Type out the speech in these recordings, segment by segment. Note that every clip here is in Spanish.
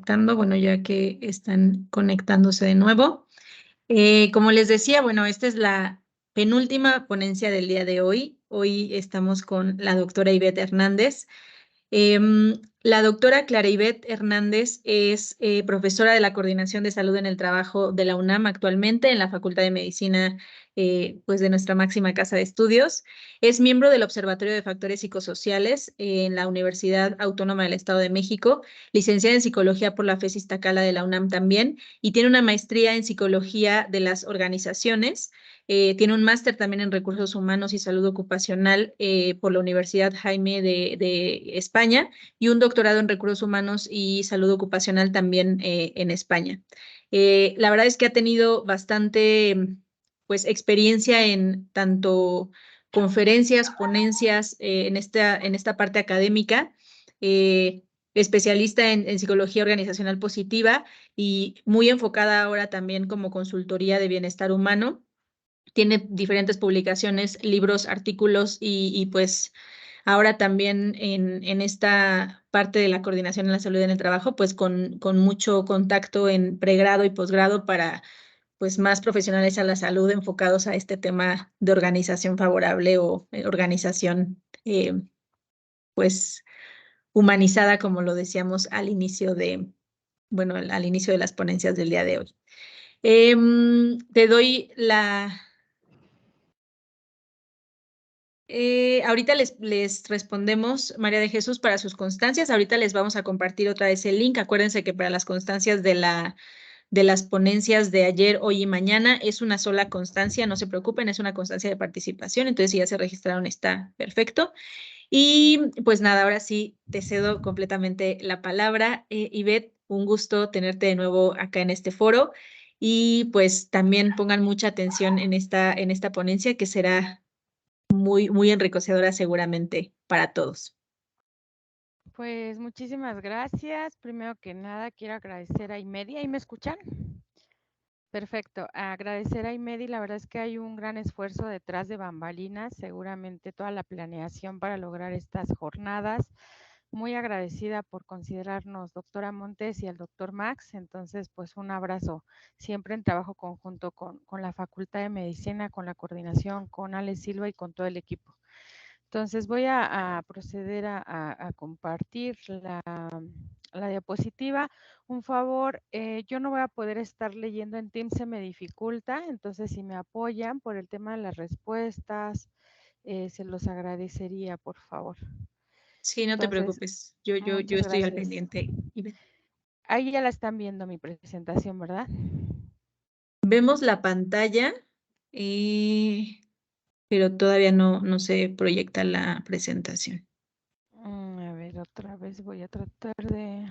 conectando, bueno, ya que están conectándose de nuevo. Como les decía, bueno, esta es la penúltima ponencia del día de hoy. Hoy estamos con la doctora Ivette Hernández. La doctora Clara Ivette Hernández es profesora de la Coordinación de Salud en el Trabajo de la UNAM actualmente en la Facultad de Medicina, pues de nuestra máxima casa de estudios. Es miembro del Observatorio de Factores Psicosociales en la Universidad Autónoma del Estado de México, licenciada en Psicología por la FES Iztacala de la UNAM también, y tiene una maestría en Psicología de las Organizaciones. Tiene un máster también en Recursos Humanos y Salud Ocupacional por la Universidad Jaime de España y un doctorado en Recursos Humanos y Salud Ocupacional también en España. La verdad es que ha tenido bastante pues, experiencia en tanto conferencias, ponencias en esta parte académica, especialista en psicología organizacional positiva y muy enfocada ahora también como consultoría de bienestar humano. Tiene diferentes publicaciones, libros, artículos y pues ahora también en esta parte de la coordinación en la salud en el trabajo, pues con mucho contacto en pregrado y posgrado para pues más profesionales a la salud enfocados a este tema de organización favorable o organización pues humanizada, como lo decíamos al inicio bueno, al inicio de las ponencias del día de hoy. Te doy ahorita les respondemos, María de Jesús, para sus constancias. Ahorita les vamos a compartir otra vez el link. Acuérdense que para las constancias de las ponencias de ayer, hoy y mañana es una sola constancia, no se preocupen, es una constancia de participación. Entonces, si ya se registraron, está perfecto. Y pues nada, ahora sí te cedo completamente la palabra. Ivette, un gusto tenerte de nuevo acá en este foro. Y pues también pongan mucha atención en esta ponencia que será muy enriquecedora seguramente para todos. Pues muchísimas gracias. Primero que nada, quiero agradecer a Imedi. ¿Ahí me escuchan? Perfecto. Agradecer a Imedi. La verdad es que hay un gran esfuerzo detrás de bambalinas, seguramente toda la planeación para lograr estas jornadas. Muy agradecida por considerarnos doctora Montes y al doctor Max. Entonces, pues un abrazo. Siempre en trabajo conjunto con la Facultad de Medicina, con la coordinación, con Ale Silva y con todo el equipo. Entonces voy a proceder a compartir la diapositiva. Un favor, yo no voy a poder estar leyendo en Teams, se me dificulta, entonces si me apoyan por el tema de las respuestas, se los agradecería, por favor. Sí, no te Entonces, preocupes. Yo muchas estoy al gracias. pendiente. Ahí ya la están viendo mi presentación, ¿verdad? Vemos la pantalla, eh, pero todavía no se proyecta la presentación. A ver, otra vez voy a tratar de...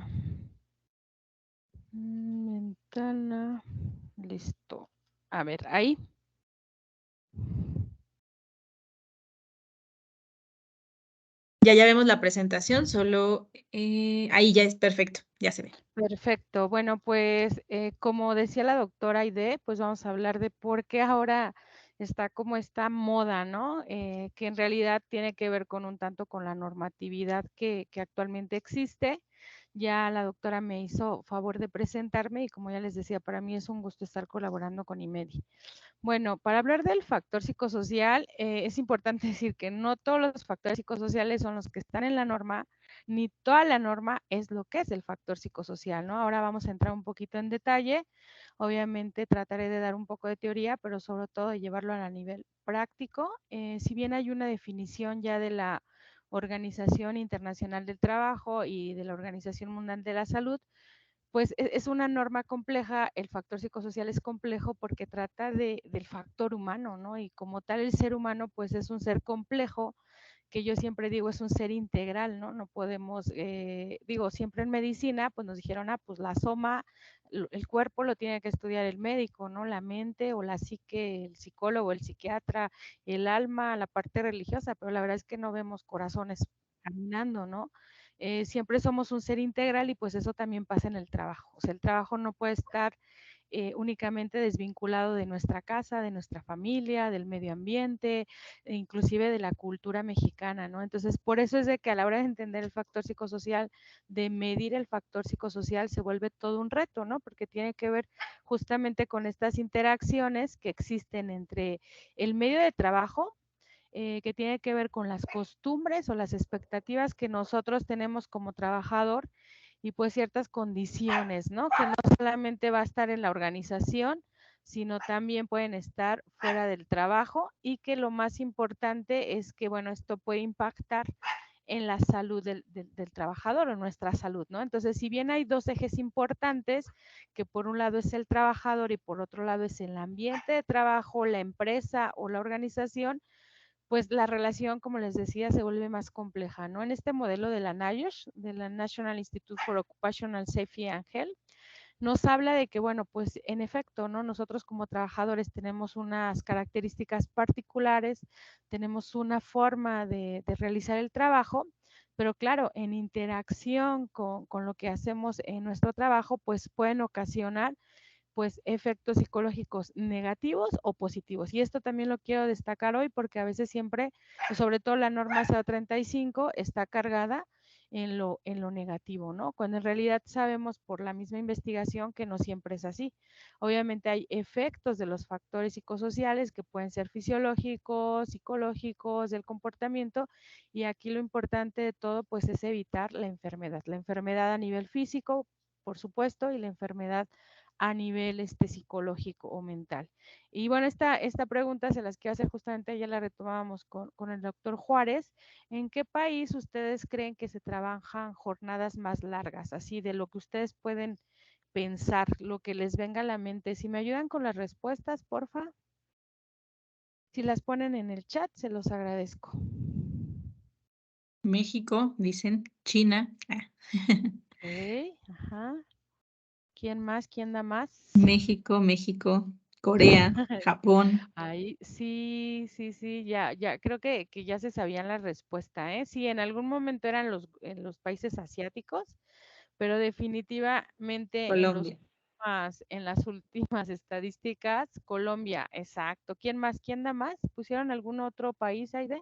Ventana, listo. A ver, ahí. Ya vemos la presentación, solo ahí ya es perfecto, ya se ve. Perfecto. Bueno, pues como decía la doctora Aide, pues vamos a hablar de por qué ahora está como esta moda, ¿no? Que en realidad tiene que ver con un tanto con la normatividad que actualmente existe. Ya la doctora me hizo favor de presentarme y como ya les decía, para mí es un gusto estar colaborando con IMEDI. Bueno, para hablar del factor psicosocial, es importante decir que no todos los factores psicosociales son los que están en la norma, ni toda la norma es lo que es el factor psicosocial, ¿no? Ahora vamos a entrar un poquito en detalle. Obviamente trataré de dar un poco de teoría, pero sobre todo de llevarlo a nivel práctico. Si bien hay una definición ya de la Organización Internacional del Trabajo y de la Organización Mundial de la Salud, pues es una norma compleja, el factor psicosocial es complejo porque trata del factor humano, ¿no? Y como tal el ser humano pues es un ser complejo, que yo siempre digo es un ser integral, ¿no? No podemos, digo, siempre en medicina pues nos dijeron, pues la soma, el cuerpo lo tiene que estudiar el médico, ¿no? La mente o la psique, el psicólogo, el psiquiatra, el alma, la parte religiosa, pero la verdad es que no vemos corazones caminando, ¿no? Siempre somos un ser integral y pues eso también pasa en el trabajo. O sea, el trabajo no puede estar únicamente desvinculado de nuestra casa, de nuestra familia, del medio ambiente, e inclusive de la cultura mexicana, ¿no? Entonces, por eso es de que a la hora de entender el factor psicosocial, de medir el factor psicosocial, se vuelve todo un reto, ¿no? Porque tiene que ver justamente con estas interacciones que existen entre el medio de trabajo, que tiene que ver con las costumbres o las expectativas que nosotros tenemos como trabajador y pues ciertas condiciones, ¿no? Que no solamente va a estar en la organización, sino también pueden estar fuera del trabajo y que lo más importante es que, bueno, esto puede impactar en la salud del trabajador o nuestra salud, ¿no? Entonces, si bien hay dos ejes importantes, que por un lado es el trabajador y por otro lado es el ambiente de trabajo, la empresa o la organización, pues la relación, como les decía, se vuelve más compleja, ¿no? En este modelo de la NIOSH, de la National Institute for Occupational Safety and Health, nos habla de que, bueno, pues en efecto, ¿no? Nosotros como trabajadores tenemos unas características particulares, tenemos una forma de realizar el trabajo, pero claro, en interacción con lo que hacemos en nuestro trabajo, pues pueden ocasionar pues efectos psicológicos negativos o positivos. Y esto también lo quiero destacar hoy porque a veces siempre, sobre todo la norma 035, está cargada en lo negativo, ¿no? Cuando en realidad sabemos por la misma investigación que no siempre es así. Obviamente hay efectos de los factores psicosociales que pueden ser fisiológicos, psicológicos, del comportamiento, y aquí lo importante de todo pues es evitar la enfermedad a nivel físico, por supuesto, y la enfermedad a nivel psicológico o mental. Y bueno, esta pregunta se las quiero hacer justamente, ya la retomábamos con el doctor Juárez. ¿En qué país ustedes creen que se trabajan jornadas más largas? Así de lo que ustedes pueden pensar, lo que les venga a la mente. Si me ayudan con las respuestas, porfa. Si las ponen en el chat, se los agradezco. México, dicen, China, Ok, ajá. ¿Quién más? ¿Quién da más? México, Corea, Japón, Ay, sí, sí, sí, ya, creo que ya se sabían la respuesta, ¿eh? Sí, en algún momento eran en los países asiáticos, pero definitivamente Colombia. en las últimas estadísticas, Colombia, exacto. ¿Quién más? ¿Quién da más? ¿Pusieron algún otro país, Aide?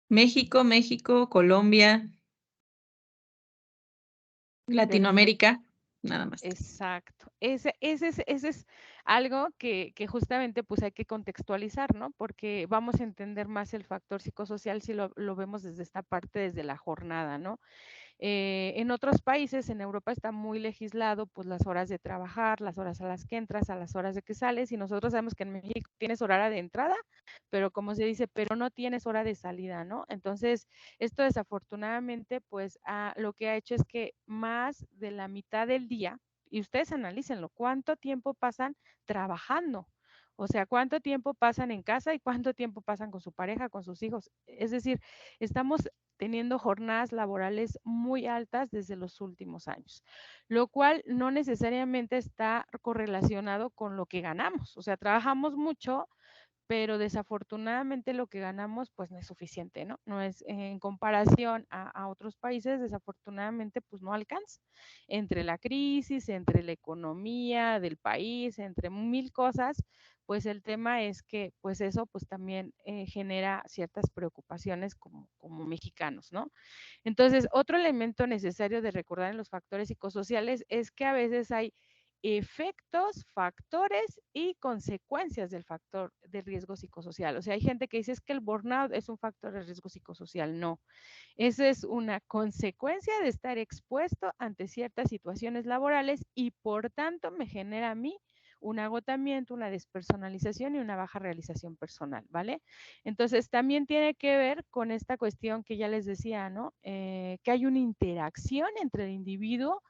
México, Colombia, Perfecto. Latinoamérica, nada más 3. Exacto. Ese es algo que justamente pues hay que contextualizar, ¿no? Porque vamos a entender más el factor psicosocial si lo vemos desde esta parte, desde la jornada, ¿no? En otros países, en Europa está muy legislado, pues las horas de trabajar, las horas a las que entras, a las horas de que sales, y nosotros sabemos que en México tienes hora de entrada, pero como se dice, pero no tienes hora de salida, ¿no? Entonces, esto desafortunadamente, pues lo que ha hecho es que más de la mitad del día, y ustedes analícenlo, ¿cuánto tiempo pasan trabajando? O sea, ¿cuánto tiempo pasan en casa y cuánto tiempo pasan con su pareja, con sus hijos? Es decir, estamos teniendo jornadas laborales muy altas desde los últimos años, lo cual no necesariamente está correlacionado con lo que ganamos. O sea, trabajamos mucho, pero desafortunadamente lo que ganamos pues no es suficiente, ¿no? No es en comparación a otros países, desafortunadamente pues no alcanza. Entre la crisis, entre la economía del país, entre mil cosas, pues el tema es que pues eso pues también genera ciertas preocupaciones como mexicanos, ¿no? Entonces, otro elemento necesario de recordar en los factores psicosociales es que a veces hay efectos, factores y consecuencias del factor de riesgo psicosocial. O sea, hay gente que dice es que el burnout es un factor de riesgo psicosocial. No, esa es una consecuencia de estar expuesto ante ciertas situaciones laborales y por tanto me genera a mí un agotamiento, una despersonalización y una baja realización personal, ¿vale? Entonces, también tiene que ver con esta cuestión que ya les decía, ¿no? Que hay una interacción entre el individuo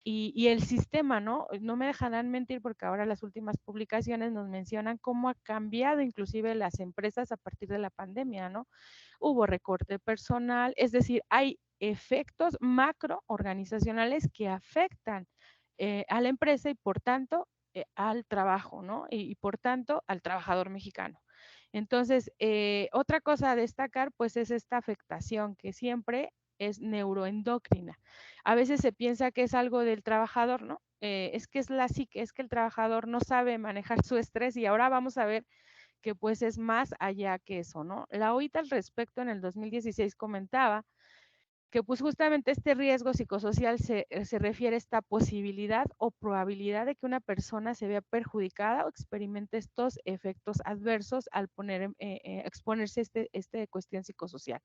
y el sistema, ¿no? No me dejarán mentir porque ahora las últimas publicaciones nos mencionan cómo ha cambiado inclusive las empresas a partir de la pandemia, ¿no? Hubo recorte personal, es decir, hay efectos macro organizacionales que afectan a la empresa y por tanto al trabajo, ¿no? Y por tanto al trabajador mexicano. Entonces, otra cosa a destacar, pues es esta afectación que siempre es neuroendocrina. A veces se piensa que es algo del trabajador, ¿no? es que es la psique, es que el trabajador no sabe manejar su estrés y ahora vamos a ver que pues es más allá que eso, ¿no? La OIT al respecto en el 2016 comentaba que pues justamente este riesgo psicosocial se refiere a esta posibilidad o probabilidad de que una persona se vea perjudicada o experimente estos efectos adversos al exponerse a este cuestión psicosocial.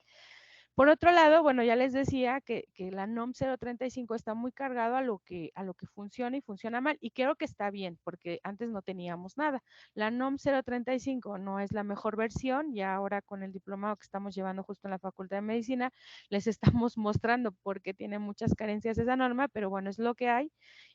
Por otro lado, bueno, ya les decía que la NOM 035 está muy cargado a lo que funciona y funciona mal, y creo que está bien, porque antes no teníamos nada. La NOM 035 no es la mejor versión, y ahora con el diplomado que estamos llevando justo en la Facultad de Medicina, les estamos mostrando por qué tiene muchas carencias esa norma, pero bueno, es lo que hay,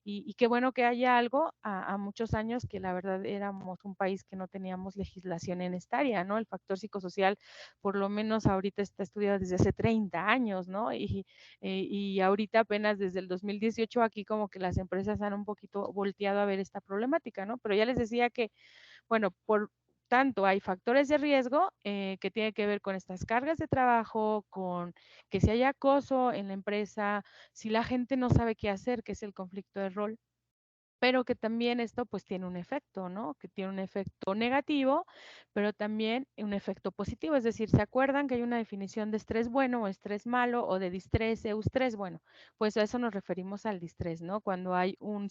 y qué bueno que haya algo a muchos años que la verdad éramos un país que no teníamos legislación en esta área, ¿no? El factor psicosocial por lo menos ahorita está estudiado desde hace 30 años, ¿no? Y ahorita apenas desde el 2018 aquí como que las empresas han un poquito volteado a ver esta problemática, ¿no? Pero ya les decía que, bueno, por tanto hay factores de riesgo que tienen que ver con estas cargas de trabajo, con que si hay acoso en la empresa, si la gente no sabe qué hacer, que es el conflicto de rol, pero que también esto pues tiene un efecto, ¿no? Que tiene un efecto negativo, pero también un efecto positivo. Es decir, ¿se acuerdan que hay una definición de estrés bueno o estrés malo o de distrés, eustrés? Bueno, pues a eso nos referimos al distrés, ¿no? Cuando hay un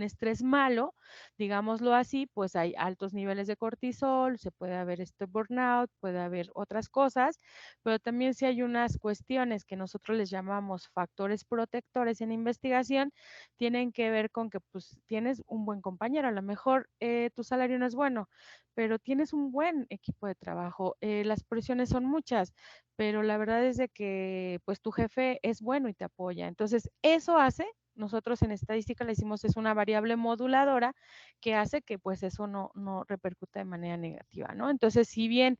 estrés malo, digámoslo así, pues hay altos niveles de cortisol, se puede haber este burnout, puede haber otras cosas, pero también si hay unas cuestiones que nosotros les llamamos factores protectores en investigación, tienen que ver con que pues tienes un buen compañero, a lo mejor tu salario no es bueno, pero tienes un buen equipo de trabajo, las presiones son muchas, pero la verdad es de que pues tu jefe es bueno y te apoya. Entonces, eso hace, nosotros en estadística le decimos es una variable moduladora que hace que pues eso no repercuta de manera negativa, ¿no? Entonces, si bien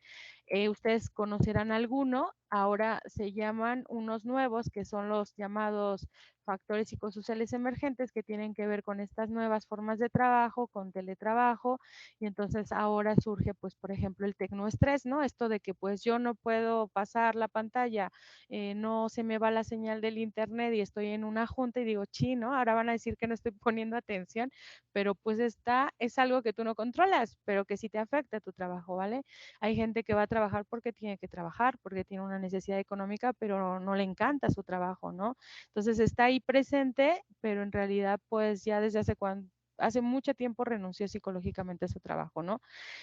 ustedes conocerán alguno, ahora se llaman unos nuevos que son los llamados factores psicosociales emergentes que tienen que ver con estas nuevas formas de trabajo, con teletrabajo, y entonces ahora surge, pues, por ejemplo, el tecnoestrés, ¿no? Esto de que, pues, yo no puedo pasar la pantalla, no se me va la señal del internet y estoy en una junta y digo, chino, ahora van a decir que no estoy poniendo atención, pero pues es algo que tú no controlas, pero que sí te afecta a tu trabajo, ¿vale? Hay gente que va a trabajar porque tiene que trabajar, porque tiene una necesidad económica, pero no le encanta su trabajo, ¿no? Entonces está ahí presente, pero en realidad pues ya desde hace mucho tiempo renunció psicológicamente a su trabajo, ¿no?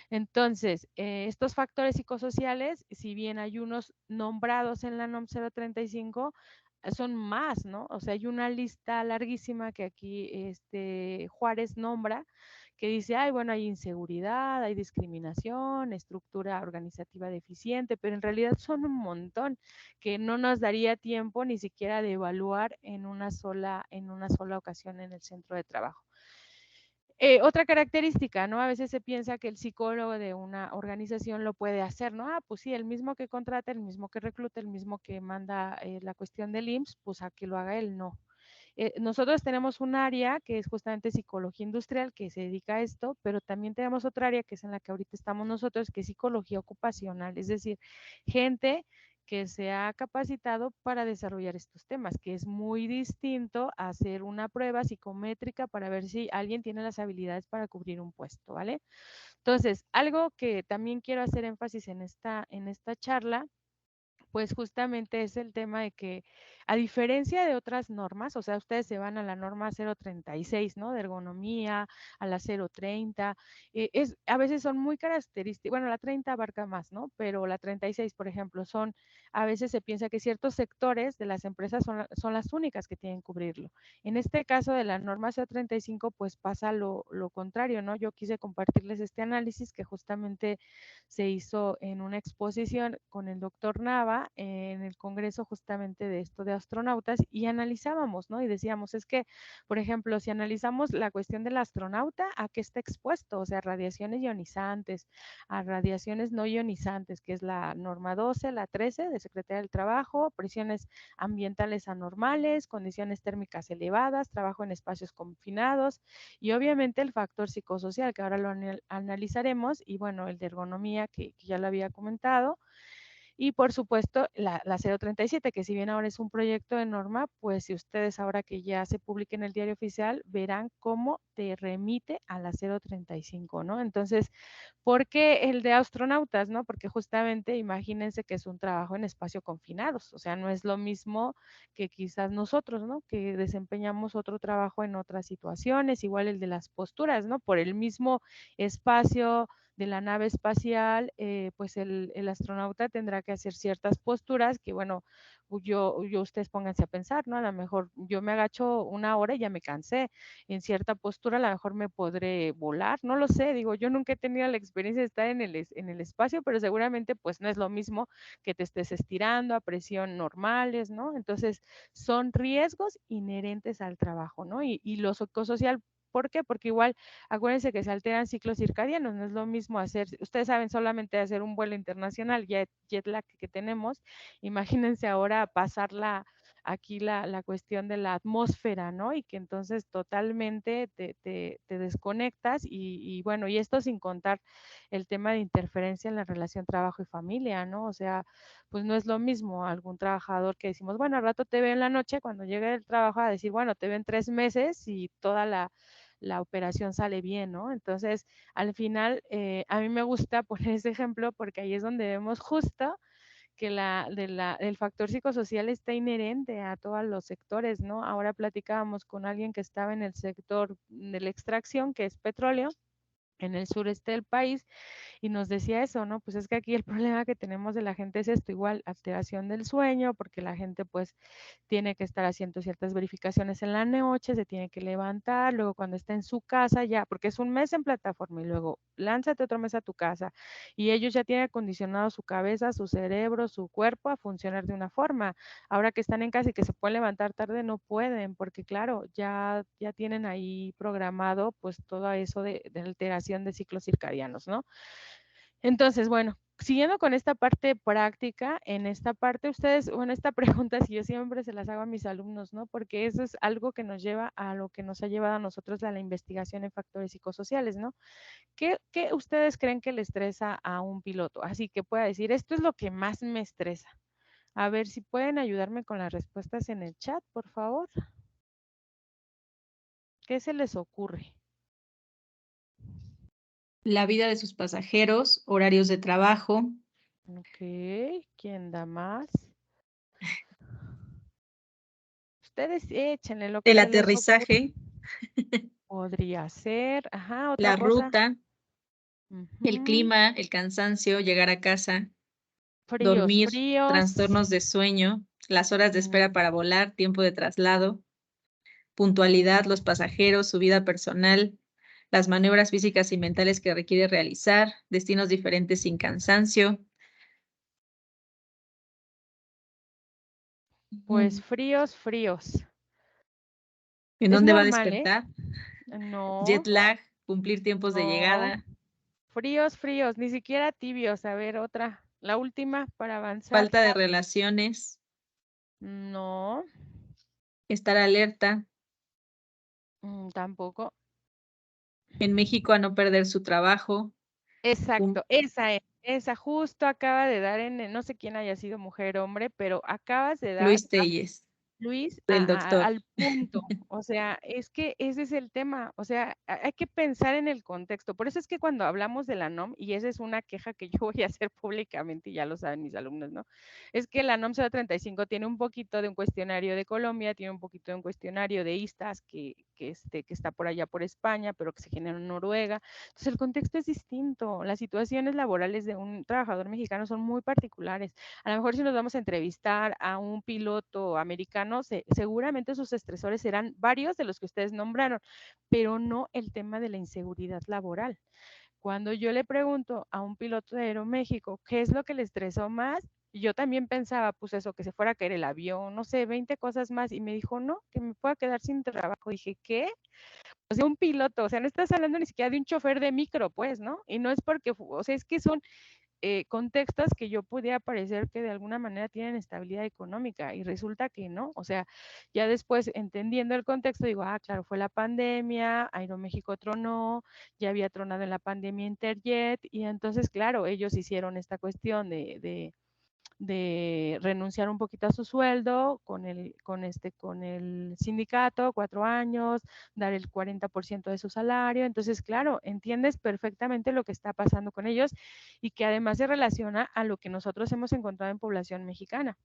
Entonces, estos factores psicosociales, si bien hay unos nombrados en la NOM 035, son más, ¿no? O sea, hay una lista larguísima que aquí Juárez nombra, que dice, ay, bueno, hay inseguridad, hay discriminación, estructura organizativa deficiente, pero en realidad son un montón que no nos daría tiempo ni siquiera de evaluar en una sola ocasión en el centro de trabajo. Otra característica, ¿no? A veces se piensa que el psicólogo de una organización lo puede hacer, ¿no? Ah, pues sí, el mismo que contrata, el mismo que recluta, el mismo que manda la cuestión del IMSS, pues a que lo haga él, no. Nosotros tenemos un área que es justamente psicología industrial que se dedica a esto, pero también tenemos otra área que es en la que ahorita estamos nosotros, que es psicología ocupacional, es decir, gente que se ha capacitado para desarrollar estos temas, que es muy distinto a hacer una prueba psicométrica para ver si alguien tiene las habilidades para cubrir un puesto, ¿vale? Entonces, algo que también quiero hacer énfasis en esta charla pues justamente es el tema de que, a diferencia de otras normas, o sea, ustedes se van a la norma 036, ¿no? De ergonomía, a la 030, a veces son muy características, bueno, la 30 abarca más, ¿no? Pero la 36, por ejemplo, a veces se piensa que ciertos sectores de las empresas son las únicas que tienen que cubrirlo. En este caso de la norma 035, pues pasa lo contrario, ¿no? Yo quise compartirles este análisis que justamente se hizo en una exposición con el doctor Nava en el Congreso justamente de esto de astronautas y analizábamos, ¿no? Y decíamos, es que, por ejemplo, si analizamos la cuestión del astronauta, ¿a qué está expuesto? O sea, radiaciones ionizantes, a radiaciones no ionizantes, que es la norma 12, la 13 de Secretaría del Trabajo, presiones ambientales anormales, condiciones térmicas elevadas, trabajo en espacios confinados y obviamente el factor psicosocial, que ahora lo analizaremos, y bueno, el de ergonomía, que ya lo había comentado. Y por supuesto, la 037, que si bien ahora es un proyecto de norma, pues si ustedes ahora que ya se publique en el diario oficial, verán cómo te remite a la 035, ¿no? Entonces, ¿por qué el de astronautas, no? Porque justamente imagínense que es un trabajo en espacio confinados, o sea, no es lo mismo que quizás nosotros, ¿no? Que desempeñamos otro trabajo en otras situaciones, igual el de las posturas, ¿no? Por el mismo espacio de la nave espacial, pues el astronauta tendrá que hacer ciertas posturas que, bueno, ustedes pónganse a pensar, ¿no? A lo mejor yo me agacho una hora y ya me cansé. En cierta postura a lo mejor me podré volar, no lo sé, digo, yo nunca he tenido la experiencia de estar en el espacio, pero seguramente pues no es lo mismo que te estés estirando a presión normales, ¿no? Entonces, son riesgos inherentes al trabajo, ¿no? Y lo psicosocial, ¿por qué? Porque igual, acuérdense que se alteran ciclos circadianos, no es lo mismo hacer, ustedes saben, solamente hacer un vuelo internacional, jet lag que tenemos, imagínense ahora pasarla aquí la cuestión de la atmósfera, ¿no? Y que entonces totalmente te desconectas y bueno, y esto sin contar el tema de interferencia en la relación trabajo y familia, ¿no? O sea, pues no es lo mismo algún trabajador que decimos, bueno, al rato te veo en la noche, cuando llegue el trabajo a decir, bueno, te ven 3 meses y toda la operación sale bien, ¿no? Entonces, al final, a mí me gusta poner ese ejemplo porque ahí es donde vemos justo que el factor psicosocial está inherente a todos los sectores, ¿no? Ahora platicábamos con alguien que estaba en el sector de la extracción, que es petróleo, en el sureste del país, y nos decía eso, ¿no? Pues es que aquí el problema que tenemos de la gente es esto, igual alteración del sueño, porque la gente pues tiene que estar haciendo ciertas verificaciones en la noche, se tiene que levantar, luego cuando está en su casa ya, porque es un mes en plataforma y luego lánzate otro mes a tu casa y ellos ya tienen acondicionado su cabeza, su cerebro, su cuerpo a funcionar de una forma. Ahora que están en casa y que se pueden levantar tarde, no pueden, porque claro, ya tienen ahí programado pues todo eso de alteración de ciclos circadianos, ¿no? Entonces, bueno, siguiendo con esta parte práctica, en esta parte ustedes, bueno, esta pregunta si yo siempre se las hago a mis alumnos, ¿no? Porque eso es algo que nos lleva a lo que nos ha llevado a nosotros a la investigación en factores psicosociales, ¿no? ¿Qué ustedes creen que le estresa a un piloto? Así que pueda decir, esto es lo que más me estresa. A ver si pueden ayudarme con las respuestas en el chat, por favor. ¿Qué se les ocurre? La vida de sus pasajeros, horarios de trabajo, Ok, ¿quién da más? Ustedes échenle lo que el se les ocurre. aterrizaje, Podría ser, ajá, otra la cosa. ruta, el Ujú. clima, el cansancio, llegar a casa, Fríos, dormir, fríos. trastornos de sueño, las horas de espera Mm, para volar, tiempo de traslado, puntualidad, los pasajeros, su vida personal, las maniobras físicas y mentales que requiere realizar, destinos diferentes sin cansancio. pues Ujú. fríos, fríos. ¿En Es dónde va a normal, ¿eh? despertar? No, Jet lag, cumplir tiempos de no. llegada, Fríos, fríos, ni siquiera tibios. A ver, otra. La última para avanzar. falta de relaciones, No, estar alerta, tampoco. en México a no perder su trabajo. Exacto, cum- esa es. Esa justo acaba de dar no sé quién haya sido mujer o hombre, pero acabas de dar Luis Telles, Luis, del doctor. al punto. O sea, es que ese es el tema. O sea, hay que pensar en el contexto. Por eso es que cuando hablamos de la NOM, y esa es una queja que yo voy a hacer públicamente, y ya lo saben mis alumnos, ¿no? Es que la NOM 035 tiene un poquito de un cuestionario de Colombia, tiene un poquito de un cuestionario de ISTAS que está por allá por España, pero que se genera en Noruega. Entonces, el contexto es distinto. Las situaciones laborales de un trabajador mexicano son muy particulares. A lo mejor si nos vamos a entrevistar a un piloto americano, seguramente sus estresores serán varios de los que ustedes nombraron, pero no el tema de la inseguridad laboral. Cuando yo le pregunto a un piloto de Aeroméxico qué es lo que le estresó más, yo también pensaba, pues eso, que se fuera a caer el avión, no sé, 20 cosas más, y me dijo, no, que me pueda quedar sin trabajo. Dije, ¿qué? O sea, un piloto, o sea, no estás hablando ni siquiera de un chofer de micro, pues, ¿no? Y no es porque, o sea, es que son contextos que yo pudiera parecer que de alguna manera tienen estabilidad económica y resulta que no. O sea, ya después entendiendo el contexto digo, ah, claro, fue la pandemia, Aeroméxico tronó, ya había tronado en la pandemia Interjet y entonces, claro, ellos hicieron esta cuestión de renunciar un poquito a su sueldo con el sindicato, 4 años, dar el 40% de su salario. Entonces, claro, entiendes perfectamente lo que está pasando con ellos y que además se relaciona a lo que nosotros hemos encontrado en población mexicana.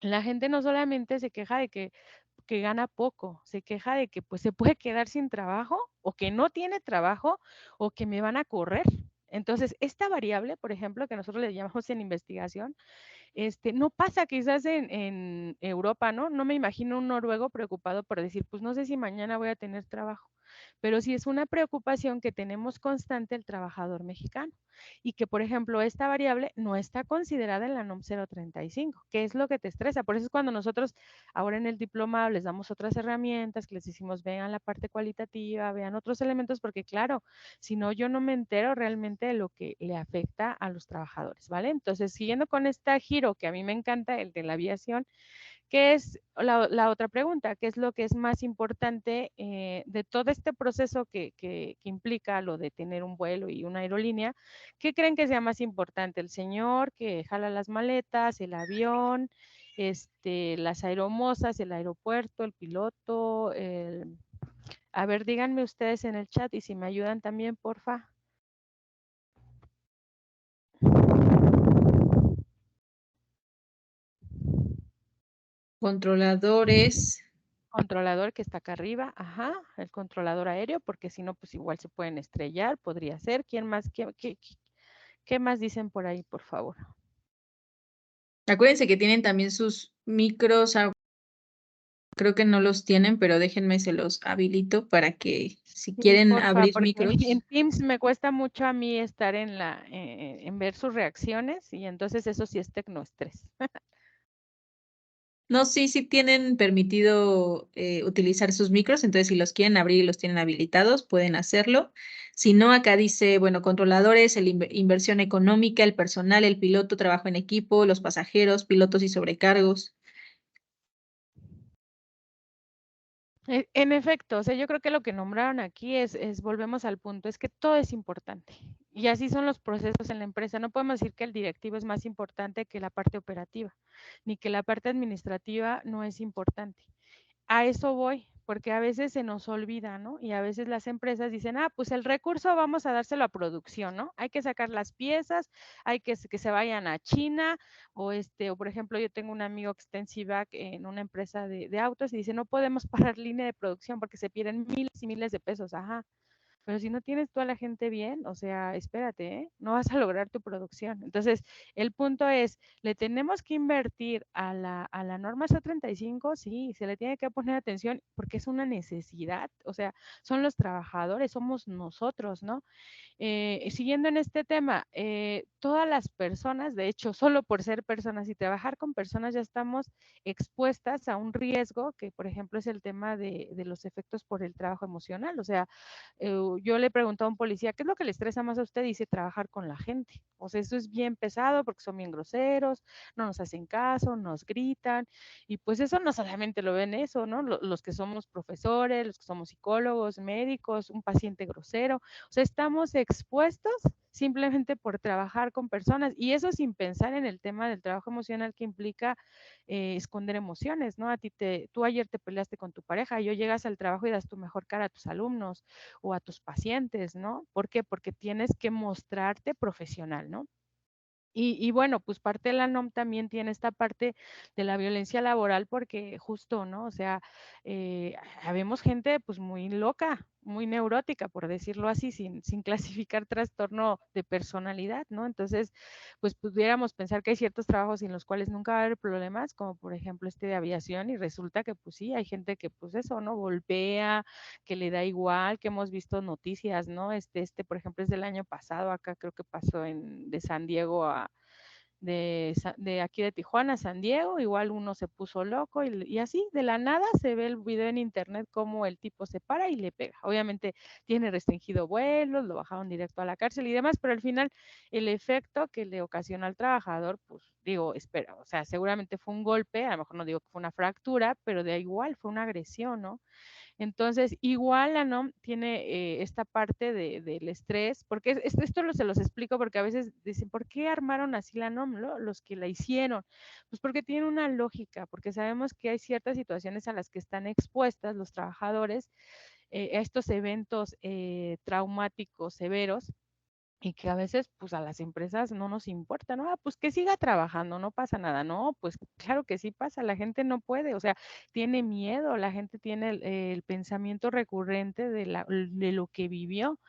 La gente no solamente se queja de que gana poco, se queja de que pues se puede quedar sin trabajo o que no tiene trabajo o que me van a correr. Entonces, esta variable, por ejemplo, que nosotros le llamamos en investigación, no pasa quizás en Europa, ¿no? No me imagino un noruego preocupado por decir, pues no sé si mañana voy a tener trabajo, pero sí es una preocupación que tenemos constante el trabajador mexicano y que, por ejemplo, esta variable no está considerada en la NOM 035, que es lo que te estresa. Por eso es cuando nosotros ahora en el diplomado les damos otras herramientas, que les decimos, vean la parte cualitativa, vean otros elementos, porque claro, si no, yo no me entero realmente de lo que le afecta a los trabajadores, ¿vale? Entonces, siguiendo con este giro que a mí me encanta, el de la aviación, ¿qué es la otra pregunta? ¿Qué es lo que es más importante de todo este proceso que implica lo de tener un vuelo y una aerolínea? ¿Qué creen que sea más importante? ¿El señor que jala las maletas, el avión, las aeromosas, el aeropuerto, el piloto? A ver, díganme ustedes en el chat y si me ayudan también, porfa. Controladores. Controlador que está acá arriba, ajá, el controlador aéreo, porque si no, pues igual se pueden estrellar, podría ser. ¿Quién más? ¿Qué más dicen por ahí, por favor? Acuérdense que tienen también sus micros. Creo que no los tienen, pero déjenme se los habilito para que si Sí, quieren porfa, abrir porque en micros. Teams me cuesta mucho a mí estar en ver sus reacciones y entonces eso sí es tecnoestrés. No, sí, sí tienen permitido utilizar sus micros, entonces si los quieren abrir y los tienen habilitados, pueden hacerlo. Si no, acá dice, bueno, controladores, inversión económica, el personal, el piloto, trabajo en equipo, los pasajeros, pilotos y sobrecargos. En efecto, o sea, yo creo que lo que nombraron aquí volvemos al punto, es que todo es importante. Y así son los procesos en la empresa. No podemos decir que el directivo es más importante que la parte operativa, ni que la parte administrativa no es importante. A eso voy, porque a veces se nos olvida, ¿no? Y a veces las empresas dicen, pues el recurso vamos a dárselo a producción, ¿no? Hay que sacar las piezas, hay que se vayan a China, o por ejemplo, yo tengo un amigo que está en CIVAC en una empresa de autos y dice, no podemos parar línea de producción porque se pierden miles y miles de pesos, ajá. Pero si no tienes tú a la gente bien, o sea, espérate, ¿eh? No vas a lograr tu producción. Entonces, el punto es, ¿le tenemos que invertir a la norma C35? Sí, se le tiene que poner atención porque es una necesidad, o sea, son los trabajadores, somos nosotros, ¿no? Siguiendo en este tema, todas las personas, de hecho, solo por ser personas y trabajar con personas ya estamos expuestas a un riesgo que, por ejemplo, es el tema de los efectos por el trabajo emocional. O sea, yo le pregunté a un policía, ¿qué es lo que le estresa más a usted? Dice, trabajar con la gente. O sea, eso es bien pesado porque son bien groseros, no nos hacen caso, nos gritan. Y pues eso no solamente lo ven eso, ¿no? Los que somos profesores, los que somos psicólogos, médicos, un paciente grosero. O sea, estamos expuestos simplemente por trabajar con personas y eso sin pensar en el tema del trabajo emocional que implica esconder emociones, ¿no? Tú ayer te peleaste con tu pareja y hoy llegas al trabajo y das tu mejor cara a tus alumnos o a tus pacientes, ¿no? ¿Por qué? Porque tienes que mostrarte profesional, ¿no? Y bueno, pues parte de la NOM también tiene esta parte de la violencia laboral porque justo, ¿no? O sea, habemos gente pues muy loca, muy neurótica, por decirlo así, sin clasificar trastorno de personalidad, ¿no? Entonces, pues pudiéramos pensar que hay ciertos trabajos en los cuales nunca va a haber problemas, como por ejemplo este de aviación, y resulta que pues sí, hay gente que pues eso, ¿no? Golpea, que le da igual, que hemos visto noticias, ¿no? Por ejemplo, es del año pasado, acá creo que pasó de San Diego de aquí de Tijuana a San Diego, igual uno se puso loco y así de la nada se ve el video en internet como el tipo se para y le pega. Obviamente tiene restringido vuelos, lo bajaron directo a la cárcel y demás, pero al final el efecto que le ocasiona al trabajador, pues digo, espera, o sea, seguramente fue un golpe, a lo mejor no digo que fue una fractura, pero de igual fue una agresión, ¿no? Entonces, igual la NOM tiene esta parte del estrés, porque esto se los explico porque a veces dicen, ¿por qué armaron así la NOM, los que la hicieron? Pues porque tiene una lógica, porque sabemos que hay ciertas situaciones a las que están expuestas los trabajadores, a estos eventos traumáticos severos, y que a veces, pues, a las empresas no nos importa, ¿no? Ah, pues que siga trabajando, no pasa nada. No, pues claro que sí pasa, la gente no puede, o sea, tiene miedo, la gente tiene el pensamiento recurrente de lo que vivió.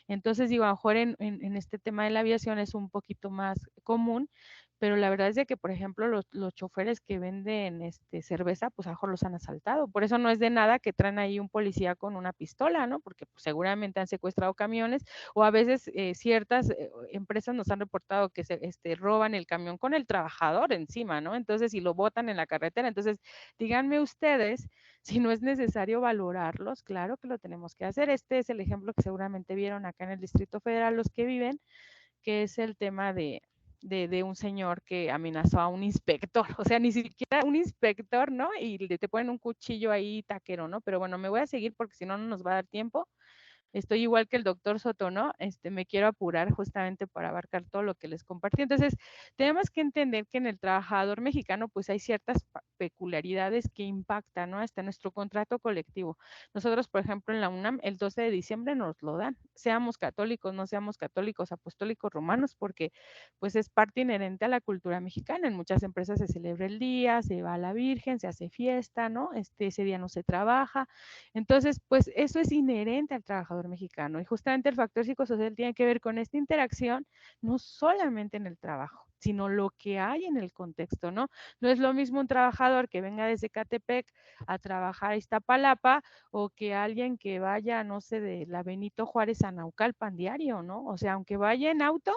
Entonces, digo, a lo mejor en este tema de la aviación es un poquito más común, pero la verdad es de que, por ejemplo, los choferes que venden cerveza, pues a lo mejor los han asaltado. Por eso no es de nada que traen ahí un policía con una pistola, ¿no? Porque pues, seguramente han secuestrado camiones, o a veces ciertas empresas nos han reportado que se roban el camión con el trabajador encima, ¿no? Entonces, si lo botan en la carretera, entonces, díganme ustedes si no es necesario valorarlos. Claro que lo tenemos que hacer. Este es el ejemplo que seguramente vieron acá en el Distrito Federal los que viven, que es el tema de un señor que amenazó a un inspector, o sea, ni siquiera un inspector, ¿no? Y te ponen un cuchillo ahí taquero, ¿no? Pero bueno, me voy a seguir porque si no, no nos va a dar tiempo. Estoy igual que el doctor Soto, ¿no? Me quiero apurar justamente para abarcar todo lo que les compartí. Entonces, tenemos que entender que en el trabajador mexicano, pues hay ciertas peculiaridades que impactan, ¿no? Hasta nuestro contrato colectivo. Nosotros, por ejemplo, en la UNAM, el 12 de diciembre nos lo dan, seamos católicos, no seamos católicos, apostólicos, romanos, porque pues es parte inherente a la cultura mexicana. En muchas empresas se celebra el día, se va a la Virgen, se hace fiesta, ¿no? Ese día no se trabaja. Entonces, pues eso es inherente al trabajador mexicano, y justamente el factor psicosocial tiene que ver con esta interacción, no solamente en el trabajo, sino lo que hay en el contexto, ¿no? No es lo mismo un trabajador que venga desde Catepec a trabajar a Iztapalapa, o que alguien que vaya, no sé, de la Benito Juárez a Naucalpan diario, ¿no? O sea, aunque vaya en auto,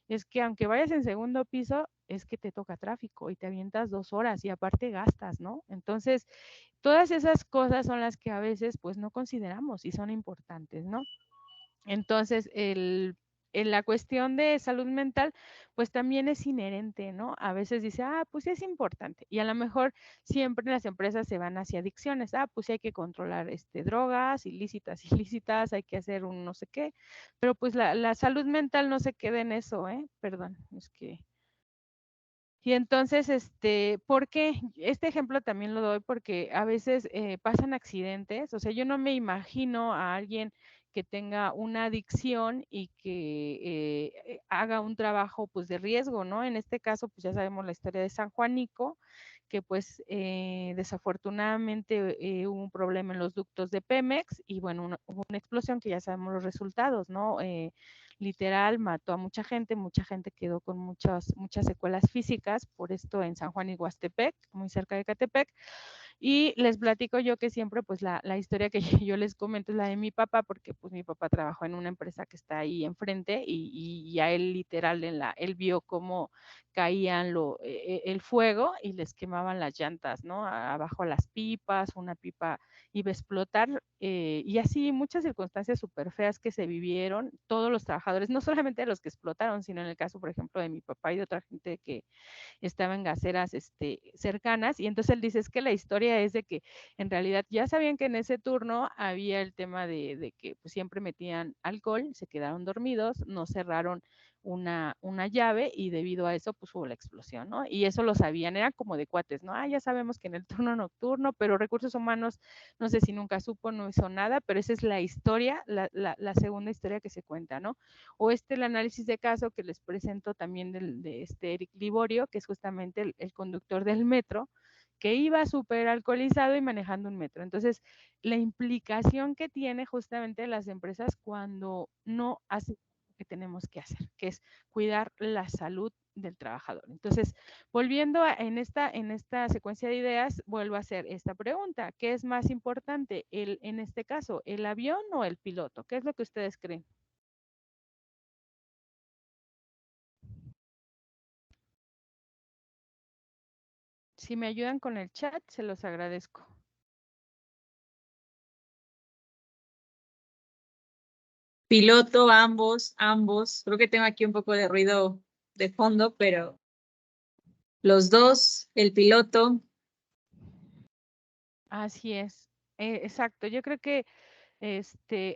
es que aunque vayas en segundo piso, es que te toca tráfico y te avientas 2 horas y aparte gastas, ¿no? Entonces, todas esas cosas son las que a veces pues no consideramos y son importantes, ¿no? Entonces, en la cuestión de salud mental, pues también es inherente, ¿no? A veces dice, ah, pues es importante. Y a lo mejor siempre las empresas se van hacia adicciones. Ah, pues sí hay que controlar drogas ilícitas, ilícitas, hay que hacer un no sé qué. Pero pues la salud mental no se queda en eso, ¿eh? Perdón, es que... Y entonces, ¿por qué? Este ejemplo también lo doy porque a veces pasan accidentes, o sea, yo no me imagino a alguien que tenga una adicción y que haga un trabajo pues de riesgo, ¿no? En este caso, pues ya sabemos la historia de San Juanico, que pues desafortunadamente hubo un problema en los ductos de Pemex y bueno, hubo una explosión que ya sabemos los resultados, ¿no? Literal mató a mucha gente quedó con muchas secuelas físicas por esto en San Juan y Huastepec, muy cerca de Catepec. Y les platico yo que siempre, pues la historia que yo les comento es la de mi papá, porque pues mi papá trabajó en una empresa que está ahí enfrente y a él literal, él vio cómo caían el fuego y les quemaban las llantas, ¿no? Abajo las pipas, una pipa iba a explotar, y así muchas circunstancias súper feas que se vivieron, todos los trabajadores, no solamente los que explotaron, sino en el caso, por ejemplo, de mi papá y de otra gente que estaba en gaseras cercanas, y entonces él dice, es que la historia es de que en realidad ya sabían que en ese turno había el tema de que pues, siempre metían alcohol, se quedaron dormidos, no cerraron una llave y debido a eso pues hubo la explosión, ¿no? Y eso lo sabían, eran como de cuates, ¿no? Ah, ya sabemos que en el turno nocturno, pero recursos humanos, no sé si nunca supo, no hizo nada, pero esa es la historia, la segunda historia que se cuenta, ¿no? O el análisis de caso que les presento también de Eric Liborio, que es justamente el conductor del metro, que iba súper alcoholizado y manejando un metro. Entonces, la implicación que tiene justamente las empresas cuando no hacen lo que tenemos que hacer, que es cuidar la salud del trabajador. Entonces, volviendo en esta secuencia de ideas, vuelvo a hacer esta pregunta. ¿Qué es más importante, en este caso, el avión o el piloto? ¿Qué es lo que ustedes creen? Si me ayudan con el chat, se los agradezco. Piloto, ambos, ambos. Creo que tengo aquí un poco de ruido de fondo, pero los dos, el piloto. Así es. Exacto, yo creo que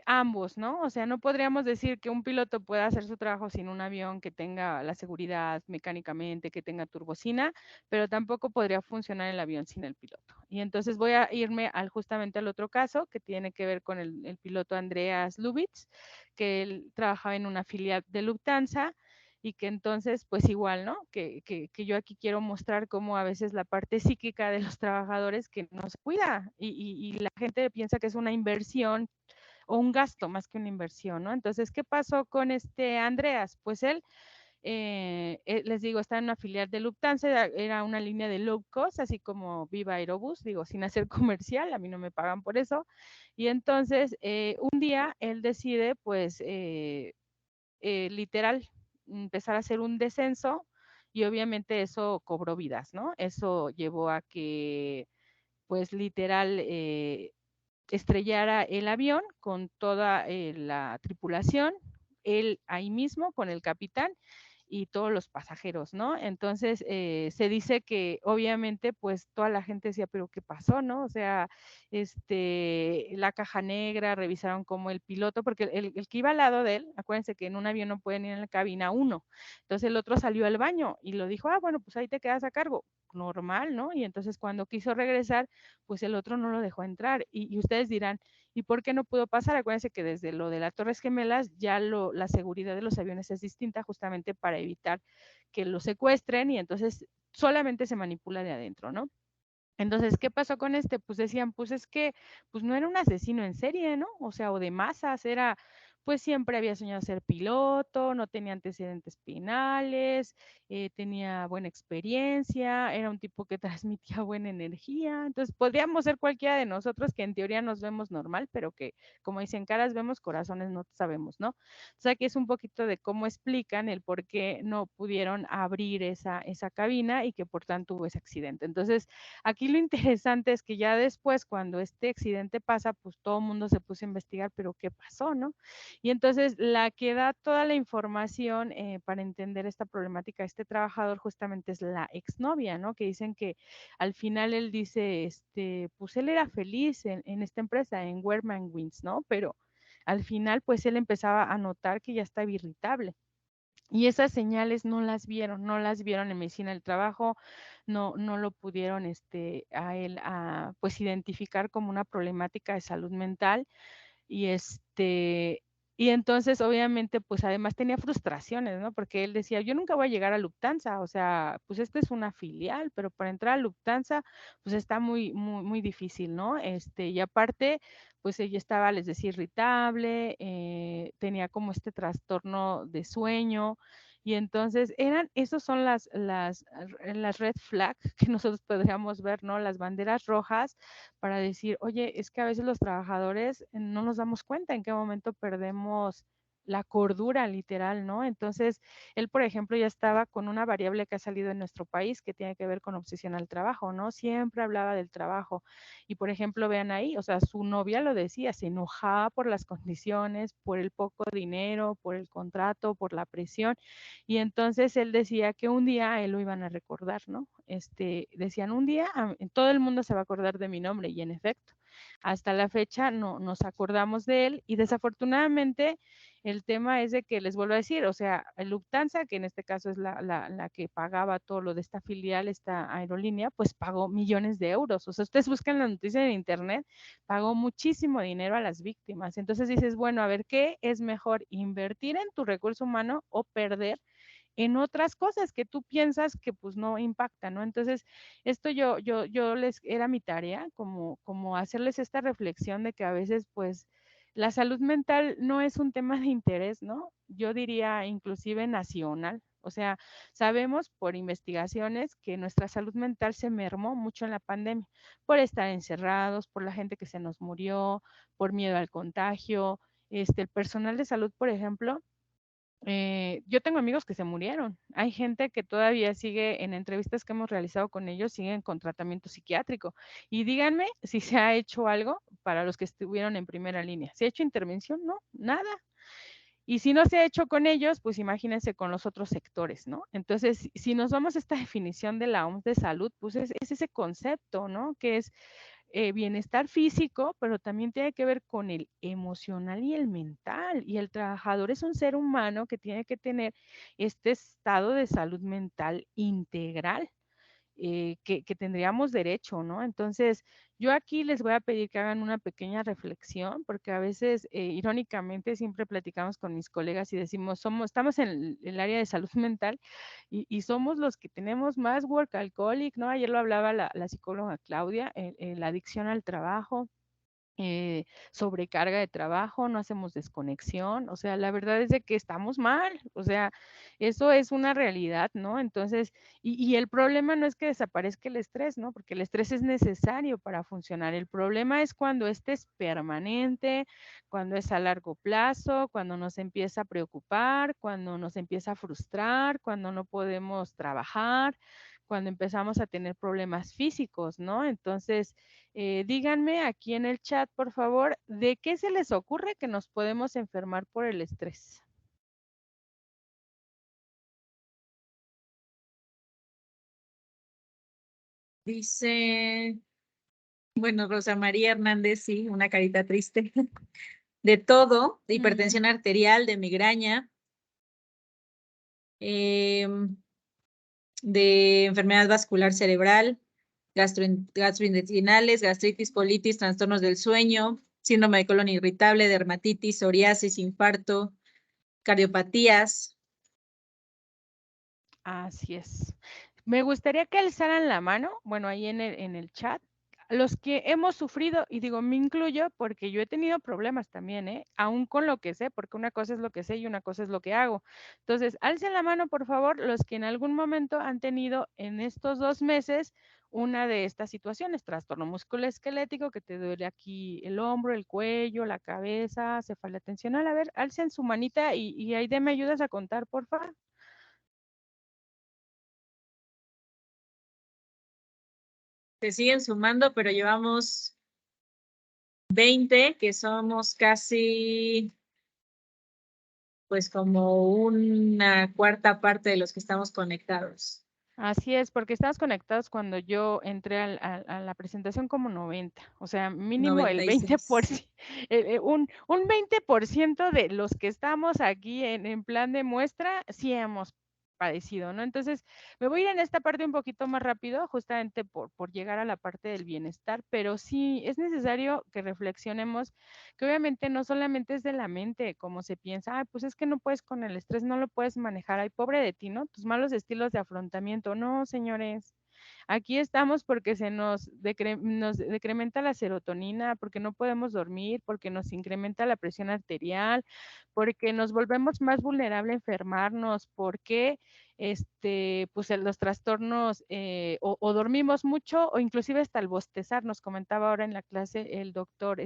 ambos, ¿no? O sea, no podríamos decir que un piloto pueda hacer su trabajo sin un avión que tenga la seguridad mecánicamente, que tenga turbocina, pero tampoco podría funcionar el avión sin el piloto. Y entonces voy a irme justamente al otro caso que tiene que ver con el piloto Andreas Lubitz, que él trabajaba en una filial de Lufthansa y que entonces, pues igual, ¿no? Que yo aquí quiero mostrar cómo a veces la parte psíquica de los trabajadores que no se cuida y la gente piensa que es una inversión o un gasto más que una inversión, ¿no? Entonces, ¿qué pasó con este Andreas? Pues él, les digo, está en una filial de Lufthansa, era una línea de low cost, así como Viva Aerobús, digo, sin hacer comercial, a mí no me pagan por eso. Y entonces, un día él decide, pues, literal, empezar a hacer un descenso y obviamente eso cobró vidas, ¿no? Eso llevó a que, pues, literal, estrellara el avión con toda la tripulación, él ahí mismo con el capitán y todos los pasajeros, ¿no? Entonces, se dice que obviamente, pues toda la gente decía, pero ¿qué pasó, no? O sea, la caja negra, revisaron como el piloto, porque el que iba al lado de él, acuérdense que en un avión no pueden ir en la cabina uno, entonces el otro salió al baño y lo dijo, bueno, pues ahí te quedas a cargo, normal, ¿no? Y entonces cuando quiso regresar, pues el otro no lo dejó entrar y ustedes dirán, ¿y por qué no pudo pasar? Acuérdense que desde lo de las Torres Gemelas ya la seguridad de los aviones es distinta justamente para evitar que lo secuestren y entonces solamente se manipula de adentro, ¿no? Entonces, ¿qué pasó con este? Pues decían, pues es que pues no era un asesino en serie, ¿no? O sea, o de masas, era, pues siempre había soñado ser piloto, no tenía antecedentes penales, tenía buena experiencia, era un tipo que transmitía buena energía. Entonces, podríamos ser cualquiera de nosotros que en teoría nos vemos normal, pero que, como dicen, caras vemos, corazones no sabemos, ¿no? O sea, aquí es un poquito de cómo explican el por qué no pudieron abrir esa cabina y que por tanto hubo ese accidente. Entonces, aquí lo interesante es que ya después, cuando este accidente pasa, pues todo el mundo se puso a investigar, pero ¿qué pasó, no? Y entonces la que da toda la información para entender esta problemática, este trabajador justamente es la exnovia, ¿no? Que dicen que al final él dice, pues él era feliz en esta empresa, en Wehrmann Wins, ¿no? Pero al final, pues él empezaba a notar que ya estaba irritable. Y esas señales no las vieron, no las vieron en medicina del trabajo, no lo pudieron a él pues identificar como una problemática de salud mental y y entonces obviamente pues además tenía frustraciones, ¿no? Porque él decía, yo nunca voy a llegar a Lufthansa, o sea, pues esta es una filial, pero para entrar a Lufthansa pues está muy difícil, ¿no? Y aparte pues ella estaba, les decía, irritable, tenía como este trastorno de sueño y entonces esos son las red flags que nosotros podríamos ver, ¿no? Las banderas rojas para decir, oye, es que a veces los trabajadores no nos damos cuenta en qué momento perdemos la cordura literal, ¿no? Entonces, él, por ejemplo, ya estaba con una variable que ha salido en nuestro país que tiene que ver con obsesión al trabajo, ¿no? Siempre hablaba del trabajo. Y, por ejemplo, vean ahí, o sea, su novia lo decía, se enojaba por las condiciones, por el poco dinero, por el contrato, por la presión. Y entonces él decía que un día a él lo iban a recordar, ¿no? Decían un día todo el mundo se va a acordar de mi nombre y en efecto, hasta la fecha no nos acordamos de él y desafortunadamente el tema es de que les vuelvo a decir, o sea, el Lufthansa, que en este caso es la que pagaba todo lo de esta filial, esta aerolínea, pues pagó millones de euros. O sea, ustedes buscan la noticia en internet, pagó muchísimo dinero a las víctimas. Entonces dices, bueno, a ver, ¿qué es mejor? ¿Invertir en tu recurso humano o perder en otras cosas que tú piensas que pues no impactan, ¿no? Entonces, esto yo les, era mi tarea, como hacerles esta reflexión de que a veces pues la salud mental no es un tema de interés, ¿no? Yo diría inclusive nacional. O sea, sabemos por investigaciones que nuestra salud mental se mermó mucho en la pandemia, por estar encerrados, por la gente que se nos murió, por miedo al contagio. El personal de salud, por ejemplo, yo tengo amigos que se murieron. Hay gente que todavía sigue en entrevistas que hemos realizado con ellos, siguen con tratamiento psiquiátrico. Y díganme si se ha hecho algo para los que estuvieron en primera línea. ¿Se ha hecho intervención? No, nada. Y si no se ha hecho con ellos, pues imagínense con los otros sectores, ¿no? Entonces, si nos vamos a esta definición de la OMS de salud, pues es ese concepto, ¿no? Que es bienestar físico, pero también tiene que ver con el emocional y el mental. Y el trabajador es un ser humano que tiene que tener este estado de salud mental integral. Que tendríamos derecho, ¿no? Entonces, yo aquí les voy a pedir que hagan una pequeña reflexión, porque a veces, irónicamente, siempre platicamos con mis colegas y decimos, estamos en el área de salud mental y somos los que tenemos más workaholic, ¿no? Ayer lo hablaba la psicóloga Claudia, la adicción al trabajo, sobrecarga de trabajo, no hacemos desconexión, o sea, la verdad es de que estamos mal, o sea, eso es una realidad, ¿no? Entonces, y el problema no es que desaparezca el estrés, ¿no? Porque el estrés es necesario para funcionar. El problema es cuando este es permanente, cuando es a largo plazo, cuando nos empieza a preocupar, cuando nos empieza a frustrar, cuando no podemos trabajar, cuando empezamos a tener problemas físicos, ¿no? Entonces, díganme aquí en el chat, por favor, ¿de qué se les ocurre que nos podemos enfermar por el estrés? Dice, bueno, Rosa María Hernández, sí, una carita triste. De todo, de Mm, hipertensión arterial, de migraña, de enfermedad vascular cerebral, gastrointestinales, gastritis, colitis, trastornos del sueño, síndrome de colon irritable, dermatitis, psoriasis, infarto, cardiopatías. así es. Me gustaría que alzaran la mano, bueno, ahí en el chat, los que hemos sufrido, y digo, me incluyo porque yo he tenido problemas también, ¿eh? Aún con lo que sé, porque una cosa es lo que sé y una cosa es lo que hago. Entonces, alcen la mano, por favor, los que en algún momento han tenido en estos 2 meses una de estas situaciones, trastorno musculoesquelético, que te duele aquí el hombro, el cuello, la cabeza, cefalea tensional. A ver, alcen su manita y ahí me ayudas a contar, por favor. Se siguen sumando, pero llevamos 20, que somos casi, pues como una cuarta parte de los que estamos conectados. Así es, porque estamos conectados cuando yo entré a la presentación como 90, o sea, mínimo el 96. 20%, un 20% de los que estamos aquí en plan de muestra, sí hemos padecido, ¿no? Entonces, me voy a ir en esta parte un poquito más rápido, justamente por llegar a la parte del bienestar, pero sí es necesario que reflexionemos que obviamente no solamente es de la mente, como se piensa, pues es que no puedes con el estrés, no lo puedes manejar, ay, pobre de ti, ¿no? Tus malos estilos de afrontamiento, no, señores. Aquí estamos porque nos decrementa la serotonina, porque no podemos dormir, porque nos incrementa la presión arterial, porque nos volvemos más vulnerables a enfermarnos, porque pues los trastornos o dormimos mucho o inclusive hasta el bostezar, nos comentaba ahora en la clase el doctor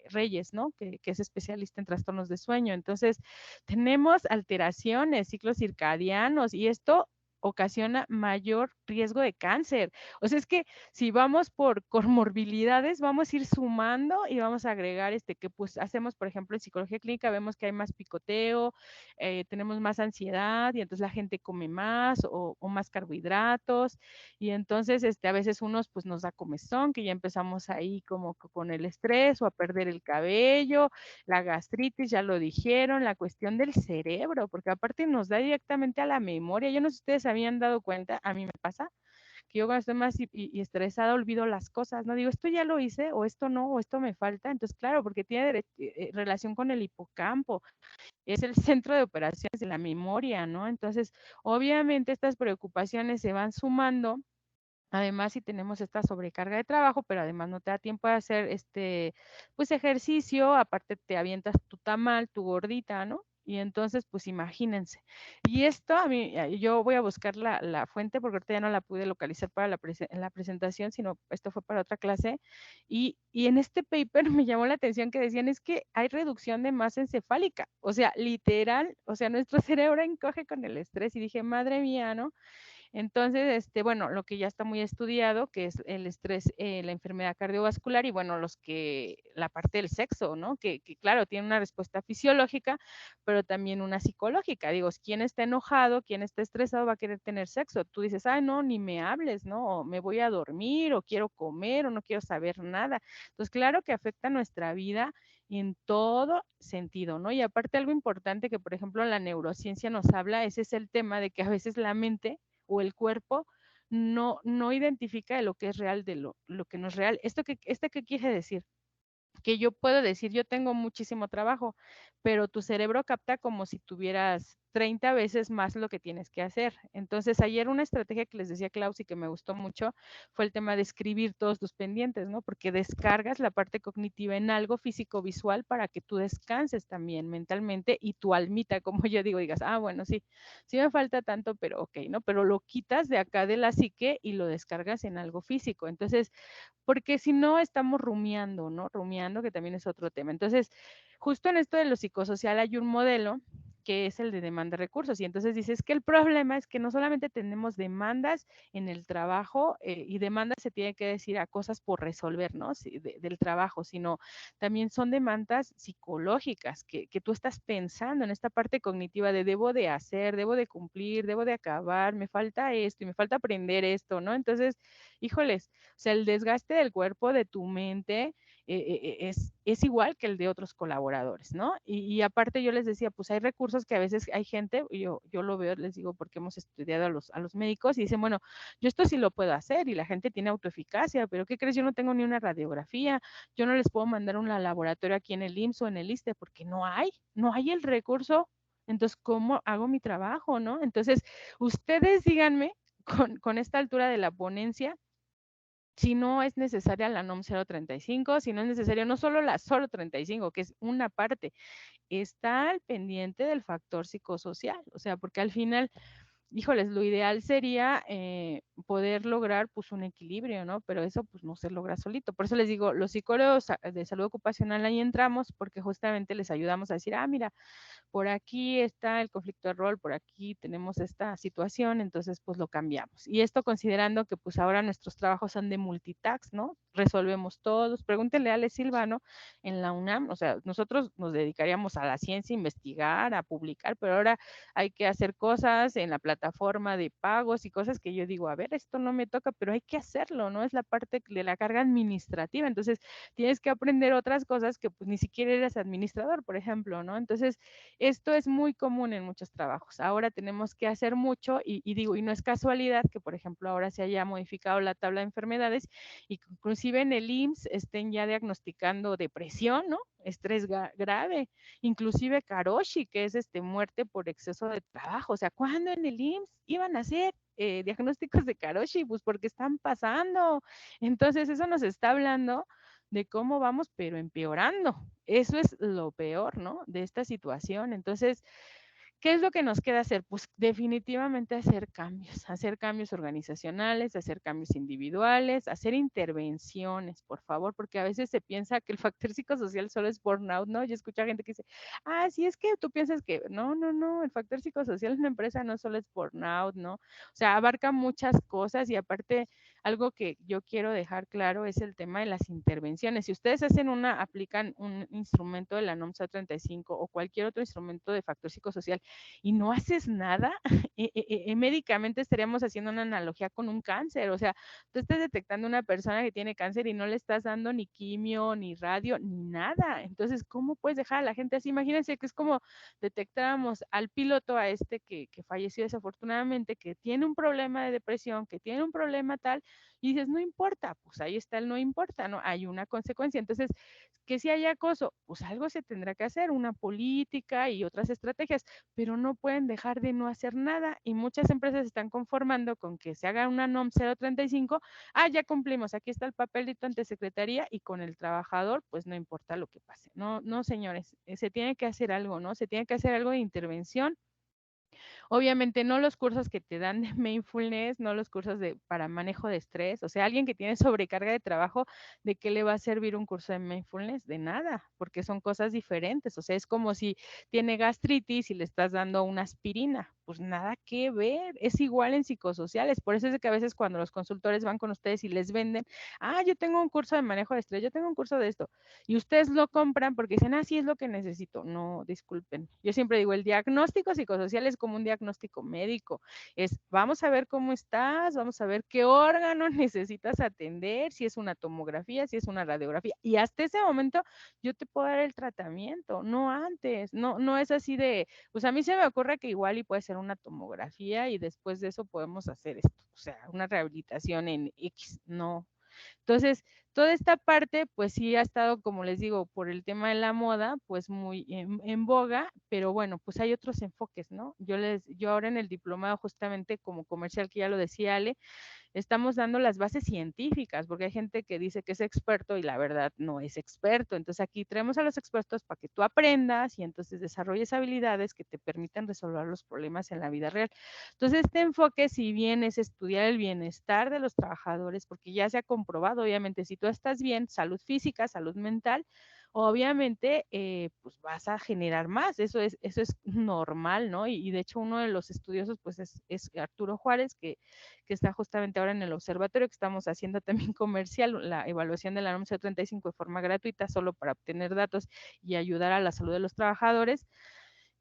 Reyes, ¿no? Que es especialista en trastornos de sueño. Entonces, tenemos alteraciones, ciclos circadianos y esto ocasiona mayor riesgo de cáncer. O sea, es que si vamos por comorbilidades, vamos a ir sumando y vamos a agregar que pues hacemos, por ejemplo, en psicología clínica, vemos que hay más picoteo, tenemos más ansiedad y entonces la gente come más o más carbohidratos y entonces a veces unos pues nos da comezón, que ya empezamos ahí como con el estrés o a perder el cabello, la gastritis, ya lo dijeron, la cuestión del cerebro, porque aparte nos da directamente a la memoria. Yo no sé si ustedes habían dado cuenta, a mí me pasa, que yo cuando estoy más y estresada olvido las cosas, ¿no? Digo, esto ya lo hice, o esto no, o esto me falta. Entonces, claro, porque tiene relación con el hipocampo, es el centro de operaciones de la memoria, ¿no? Entonces, obviamente estas preocupaciones se van sumando. Además, si tenemos esta sobrecarga de trabajo, pero además no te da tiempo de hacer pues ejercicio, aparte te avientas tu tamal, tu gordita, ¿no? Y entonces, pues imagínense. Y esto a mí, yo voy a buscar la fuente porque ahorita ya no la pude localizar para en la presentación, sino esto fue para otra clase. Y en este paper me llamó la atención que decían es que hay reducción de masa encefálica. O sea, literal, o sea, nuestro cerebro encoge con el estrés. Y dije, madre mía, ¿no? Entonces, bueno, lo que ya está muy estudiado, que es el estrés, la enfermedad cardiovascular y bueno, la parte del sexo, ¿no? Que claro, tiene una respuesta fisiológica, pero también una psicológica. Digo, quien está enojado, quien está estresado va a querer tener sexo. Tú dices, ay, no, ni me hables, ¿no? O me voy a dormir, o quiero comer, o no quiero saber nada. Entonces, claro que afecta nuestra vida en todo sentido, ¿no? Y aparte algo importante que, por ejemplo, la neurociencia nos habla, ese es el tema de que a veces la mente o el cuerpo no identifica de lo que es real de lo que no es real. ¿Esto qué quiere decir? Que yo puedo decir, yo tengo muchísimo trabajo, pero tu cerebro capta como si tuvieras 30 veces más lo que tienes que hacer. Entonces, ayer una estrategia que les decía Klaus y que me gustó mucho fue el tema de escribir todos tus pendientes, ¿no? Porque descargas la parte cognitiva en algo físico-visual para que tú descanses también mentalmente y tu almita, como yo digo, digas, ah, bueno, sí, sí me falta tanto, pero ok, ¿no? Pero lo quitas de acá de la psique y lo descargas en algo físico. Entonces, porque si no estamos rumiando, ¿no? Rumiando, que también es otro tema. Entonces, justo en esto de lo psicosocial hay un modelo que es el de demanda de recursos. Y entonces dices que el problema es que no solamente tenemos demandas en el trabajo, y demandas se tiene que decir a cosas por resolver, ¿no? Sí, del trabajo, sino también son demandas psicológicas que tú estás pensando en esta parte cognitiva de debo de hacer, debo de cumplir, debo de acabar, me falta esto y me falta aprender esto, ¿no? Entonces, híjoles, o sea, el desgaste del cuerpo, de tu mente, es igual que el de otros colaboradores, ¿no? Y aparte yo les decía, pues hay recursos que a veces hay gente, yo lo veo, les digo, porque hemos estudiado a los médicos y dicen, bueno, yo esto sí lo puedo hacer y la gente tiene autoeficacia, pero ¿qué crees? Yo no tengo ni una radiografía, yo no les puedo mandar un laboratorio aquí en el IMSS o en el ISSSTE porque no hay el recurso. Entonces, ¿cómo hago mi trabajo, no? Entonces, ustedes díganme con esta altura de la ponencia, si no es necesaria la NOM 035, si no es necesaria no solo la solo 35, que es una parte, está al pendiente del factor psicosocial, o sea, porque al final, híjoles, lo ideal sería poder lograr pues un equilibrio, ¿no? Pero eso pues no se logra solito. Por eso les digo, los psicólogos de salud ocupacional ahí entramos porque justamente les ayudamos a decir, ah, mira, por aquí está el conflicto de rol, por aquí tenemos esta situación, entonces pues lo cambiamos. Y esto considerando que pues ahora nuestros trabajos son de multitask, ¿no? Resolvemos todos. Pregúntenle a Ale Silva, ¿no? En la UNAM, o sea, nosotros nos dedicaríamos a la ciencia, a investigar, a publicar, pero ahora hay que hacer cosas en la plataforma de pagos y cosas que yo digo, a ver, esto no me toca, pero hay que hacerlo, ¿no? Es la parte de la carga administrativa. Entonces, tienes que aprender otras cosas que pues ni siquiera eres administrador, por ejemplo, ¿no? Entonces, esto es muy común en muchos trabajos. Ahora tenemos que hacer mucho y digo, y no es casualidad que, por ejemplo, ahora se haya modificado la tabla de enfermedades y que inclusive en el IMSS estén ya diagnosticando depresión, ¿no? Estrés grave, inclusive Karoshi, que es muerte por exceso de trabajo. O sea, ¿cuándo en el IMSS iban a hacer diagnósticos de Karoshi? Pues porque están pasando. Entonces, eso nos está hablando de cómo vamos, pero empeorando. Eso es lo peor, ¿no? De esta situación. Entonces, ¿qué es lo que nos queda hacer? Pues definitivamente hacer cambios organizacionales, hacer cambios individuales, hacer intervenciones, por favor, porque a veces se piensa que el factor psicosocial solo es burnout, ¿no? Yo escucho a gente que dice, ah, sí, es que tú piensas que, no, el factor psicosocial en una empresa no solo es burnout, ¿no? O sea, abarca muchas cosas y aparte, algo que yo quiero dejar claro es el tema de las intervenciones. Si ustedes aplican un instrumento de la NOM 35 o cualquier otro instrumento de factor psicosocial, y no haces nada, médicamente estaríamos haciendo una analogía con un cáncer. O sea, tú estás detectando una persona que tiene cáncer y no le estás dando ni quimio, ni radio, ni nada. Entonces, ¿cómo puedes dejar a la gente así? Imagínense que es como detectáramos al piloto, a que falleció desafortunadamente, que tiene un problema de depresión, que tiene un problema tal, y dices, no importa, pues ahí está el no importa, ¿no? Hay una consecuencia. Entonces, que si hay acoso, pues algo se tendrá que hacer, una política y otras estrategias, pero no pueden dejar de no hacer nada y muchas empresas se están conformando con que se haga una NOM 035, ah, ya cumplimos, aquí está el papelito ante secretaría y con el trabajador, pues no importa lo que pase. No, señores, se tiene que hacer algo, ¿no? Se tiene que hacer algo de intervención. Obviamente no los cursos que te dan de mindfulness, no los cursos para manejo de estrés. O sea, alguien que tiene sobrecarga de trabajo, ¿de qué le va a servir un curso de mindfulness? De nada, porque son cosas diferentes. O sea, es como si tiene gastritis y le estás dando una aspirina. pues nada que ver, es igual en psicosociales. Por eso es de que a veces cuando los consultores van con ustedes y les venden, yo tengo un curso de manejo de estrés, yo tengo un curso de esto, y ustedes lo compran porque dicen, sí es lo que necesito. No, disculpen. Yo siempre digo, el diagnóstico psicosocial es como un diagnóstico médico. Vamos a ver cómo estás, vamos a ver qué órgano necesitas atender, si es una tomografía, si es una radiografía. Y hasta ese momento yo te puedo dar el tratamiento, no antes. No es así de, pues a mí se me ocurre que igual y puede ser una tomografía y después de eso podemos hacer esto, o sea, una rehabilitación en X, no. Entonces, toda esta parte, pues sí ha estado, como les digo, por el tema de la moda, pues muy en boga, pero bueno, pues hay otros enfoques, ¿no? Yo ahora en el diplomado, justamente como comercial, que ya lo decía Ale, estamos dando las bases científicas, porque hay gente que dice que es experto y la verdad no es experto. Entonces aquí traemos a los expertos para que tú aprendas y entonces desarrolles habilidades que te permitan resolver los problemas en la vida real. Entonces este enfoque, si bien es estudiar el bienestar de los trabajadores, porque ya se ha comprobado, obviamente, si tú estás bien, salud física, salud mental, obviamente, pues vas a generar más, eso es normal, ¿no? Y de hecho uno de los estudiosos, pues es Arturo Juárez, que está justamente ahora en el observatorio, que estamos haciendo también comercial, la evaluación de la NOM 035 de forma gratuita, solo para obtener datos y ayudar a la salud de los trabajadores.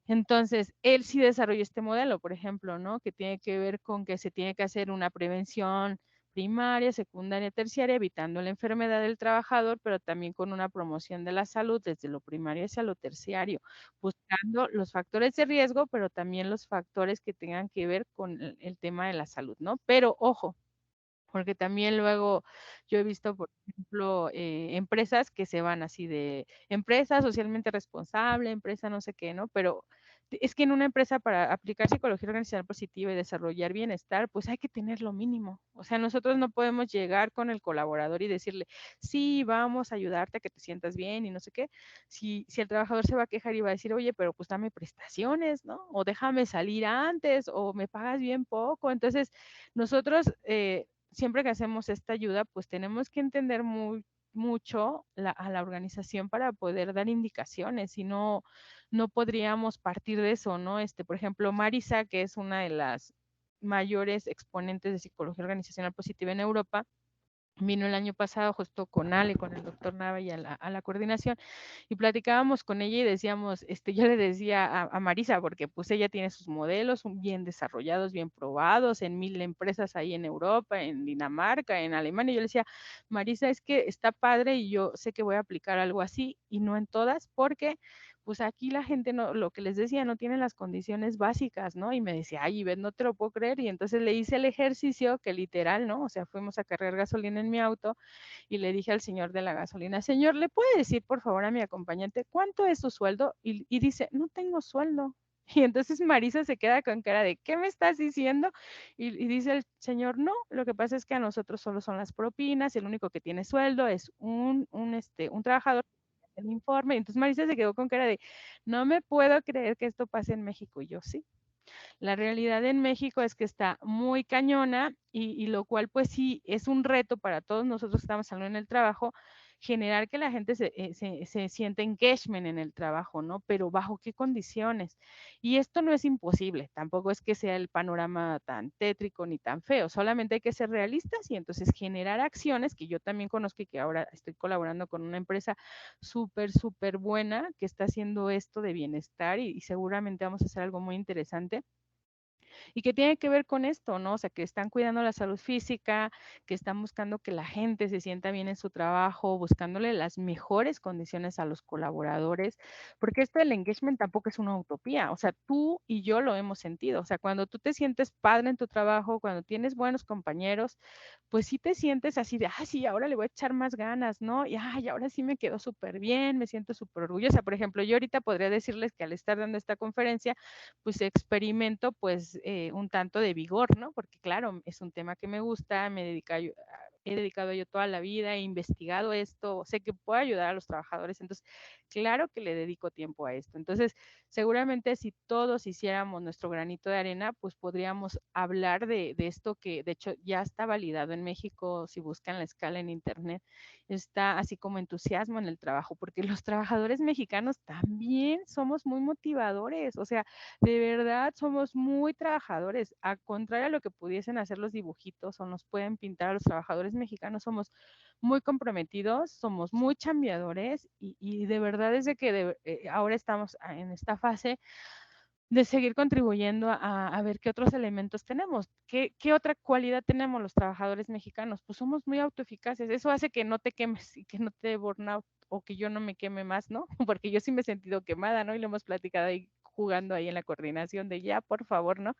Entonces, él sí desarrolló este modelo, por ejemplo, ¿no? Que tiene que ver con que se tiene que hacer una prevención primaria, secundaria, terciaria, evitando la enfermedad del trabajador, pero también con una promoción de la salud desde lo primario hacia lo terciario, buscando los factores de riesgo, pero también los factores que tengan que ver con el tema de la salud, ¿no? Pero ojo, porque también luego yo he visto, por ejemplo, empresas que se van así de empresa socialmente responsable, empresa no sé qué, ¿no? Pero es que en una empresa para aplicar psicología organizacional positiva y desarrollar bienestar, pues hay que tener lo mínimo. O sea, nosotros no podemos llegar con el colaborador y decirle, sí, vamos a ayudarte a que te sientas bien y no sé qué. Si el trabajador se va a quejar y va a decir, oye, pero pues dame prestaciones, ¿no? O déjame salir antes, o me pagas bien poco. Entonces, nosotros siempre que hacemos esta ayuda, pues tenemos que entender mucho a la organización para poder dar indicaciones, si no, no podríamos partir de eso, ¿no? Por ejemplo, Marisa, que es una de las mayores exponentes de psicología organizacional positiva en Europa, vino el año pasado justo con Ale, con el doctor Nava y a la coordinación, y platicábamos con ella y decíamos, yo le decía a Marisa, porque pues ella tiene sus modelos bien desarrollados, bien probados en 1000 empresas ahí en Europa, en Dinamarca, en Alemania, y yo le decía, Marisa, es que está padre y yo sé que voy a aplicar algo así, y no en todas, porque pues aquí la gente no, lo que les decía, no tiene las condiciones básicas, ¿no? Y me decía, ay, Ivette, no te lo puedo creer. Y entonces le hice el ejercicio que literal, ¿no? O sea, fuimos a cargar gasolina en mi auto y le dije al señor de la gasolina, señor, ¿le puede decir por favor a mi acompañante cuánto es su sueldo? Y dice, no tengo sueldo. Y entonces Marisa se queda con cara de, ¿qué me estás diciendo? Y dice el señor, no, lo que pasa es que a nosotros solo son las propinas, el único que tiene sueldo es un trabajador el informe. Entonces Marisa se quedó con cara de, no me puedo creer que esto pase en México. Y yo sí. La realidad en México es que está muy cañona y lo cual pues sí es un reto para todos nosotros que estamos hablando en el trabajo, generar que la gente se sienta engagement en el trabajo, ¿no? Pero bajo qué condiciones. Y esto no es imposible, tampoco es que sea el panorama tan tétrico ni tan feo, solamente hay que ser realistas y entonces generar acciones que yo también conozco y que ahora estoy colaborando con una empresa súper buena que está haciendo esto de bienestar y seguramente vamos a hacer algo muy interesante y que tiene que ver con esto, ¿no? O sea, que están cuidando la salud física, que están buscando que la gente se sienta bien en su trabajo, buscándole las mejores condiciones a los colaboradores, porque esto del engagement tampoco es una utopía, o sea, tú y yo lo hemos sentido, o sea, cuando tú te sientes padre en tu trabajo, cuando tienes buenos compañeros, pues sí te sientes así de, sí, ahora le voy a echar más ganas, ¿no? Y ahora sí me quedó súper bien, me siento súper orgullosa. Por ejemplo, yo ahorita podría decirles que al estar dando esta conferencia, pues experimento pues un tanto de vigor, ¿no? Porque claro, es un tema que me gusta, me dedico he dedicado a ello toda la vida, he investigado esto, sé que puedo ayudar a los trabajadores, entonces claro que le dedico tiempo a esto. Entonces, seguramente si todos hiciéramos nuestro granito de arena, pues podríamos hablar de esto que de hecho ya está validado en México, si buscan la escala en internet, está así como entusiasmo en el trabajo, porque los trabajadores mexicanos también somos muy motivadores, o sea, de verdad somos muy trabajadores, a contrario a lo que pudiesen hacer los dibujitos o nos pueden pintar a los trabajadores mexicanos, somos muy comprometidos, somos muy chambeadores y de verdad es de que ahora estamos en esta fase de seguir contribuyendo a ver qué otros elementos tenemos, qué otra cualidad tenemos los trabajadores mexicanos. Pues somos muy autoeficaces, eso hace que no te quemes y que no te dé burnout o que yo no me queme más, ¿no? Porque yo sí me he sentido quemada, ¿no? Y lo hemos platicado ahí jugando ahí en la coordinación de ya, por favor, ¿no?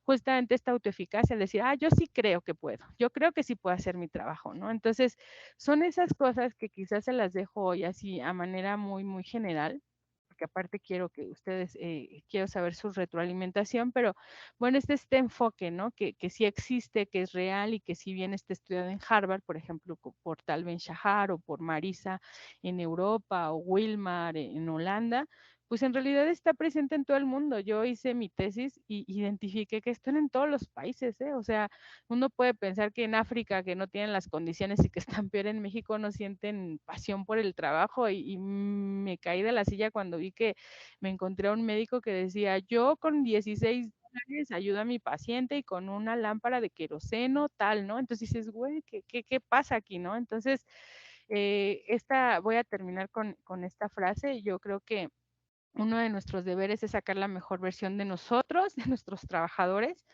Justamente esta autoeficacia, decir, yo sí creo que puedo, yo creo que sí puedo hacer mi trabajo, ¿no? Entonces, son esas cosas que quizás se las dejo hoy así a manera muy, muy general, porque aparte quiero que ustedes, quiero saber su retroalimentación, pero bueno, este enfoque, ¿no? Que sí existe, que es real y que si bien está estudiado en Harvard, por ejemplo, por Tal Ben Shahar o por Marisa en Europa o Wilmar en Holanda, pues en realidad está presente en todo el mundo. Yo hice mi tesis y identifiqué que están en todos los países, ¿eh? O sea, uno puede pensar que en África, que no tienen las condiciones y que están peor en México, no sienten pasión por el trabajo y me caí de la silla cuando vi que me encontré a un médico que decía, yo con 16 dólares ayudo a mi paciente y con una lámpara de queroseno, tal, ¿no? Entonces dices, güey, ¿qué pasa aquí, no? Entonces, voy a terminar con esta frase. Yo creo que uno de nuestros deberes es sacar la mejor versión de nosotros, de nuestros trabajadores,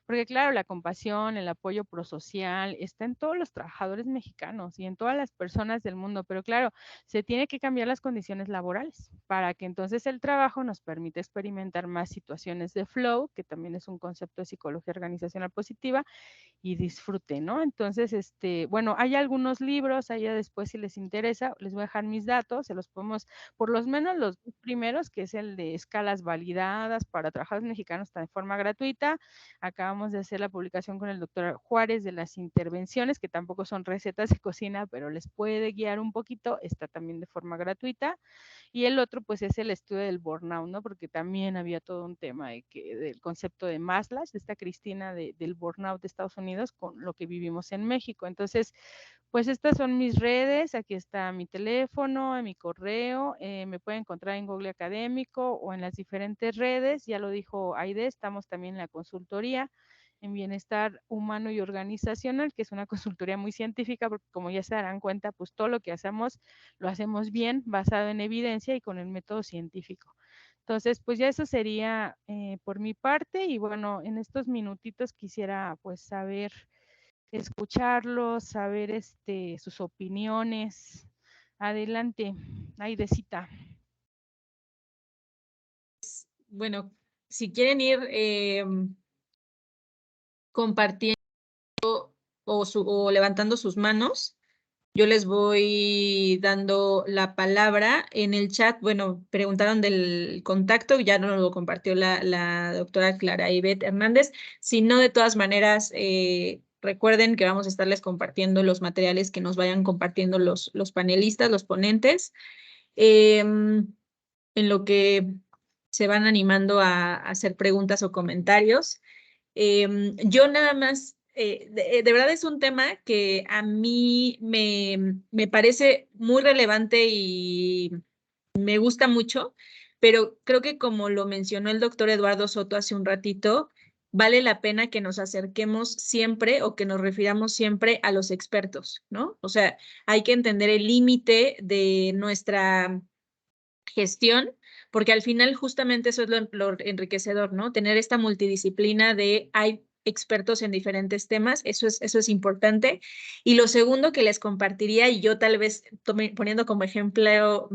porque claro, la compasión, el apoyo prosocial está en todos los trabajadores mexicanos y en todas las personas del mundo, pero claro, se tiene que cambiar las condiciones laborales para que entonces el trabajo nos permita experimentar más situaciones de flow, que también es un concepto de psicología organizacional positiva, y disfrute, ¿no? Entonces, bueno, hay algunos libros, allá después si les interesa, les voy a dejar mis datos, se los podemos, por lo menos los dos primeros, que es el de escalas validadas para trabajadores mexicanos, está de forma gratuita. Acabamos de hacer la publicación con el doctor Juárez de las intervenciones, que tampoco son recetas de cocina, pero les puede guiar un poquito, está también de forma gratuita. Y el otro, pues, es el estudio del burnout, ¿no? Porque también había todo un tema del concepto de Maslow, de esta Cristina del burnout de Estados Unidos con lo que vivimos en México. Entonces, pues estas son mis redes, aquí está mi teléfono, mi correo, me pueden encontrar en Google Académico o en las diferentes redes, ya lo dijo Aide, estamos también en la consultoría en bienestar humano y organizacional, que es una consultoría muy científica, porque como ya se darán cuenta, pues todo lo que hacemos, lo hacemos bien, basado en evidencia y con el método científico. Entonces, pues ya eso sería por mi parte y bueno, en estos minutitos quisiera pues saber, escucharlos, saber sus opiniones. Adelante, Aidecita. Bueno, si quieren ir compartiendo o levantando sus manos, yo les voy dando la palabra en el chat. Bueno, preguntaron del contacto, ya no lo compartió la doctora Clara Ivette Hernández. Si no, de todas maneras, recuerden que vamos a estarles compartiendo los materiales que nos vayan compartiendo los panelistas, los ponentes, en lo que se van animando a hacer preguntas o comentarios. Yo nada más, de verdad es un tema que a mí me parece muy relevante y me gusta mucho, pero creo que como lo mencionó el doctor Eduardo Soto hace un ratito, vale la pena que nos acerquemos siempre o que nos refiramos siempre a los expertos, ¿no? O sea, hay que entender el límite de nuestra gestión, porque al final justamente eso es lo enriquecedor, ¿no? Tener esta multidisciplina de hay expertos en diferentes temas, eso es importante. Y lo segundo que les compartiría, y yo tal vez poniendo como ejemplo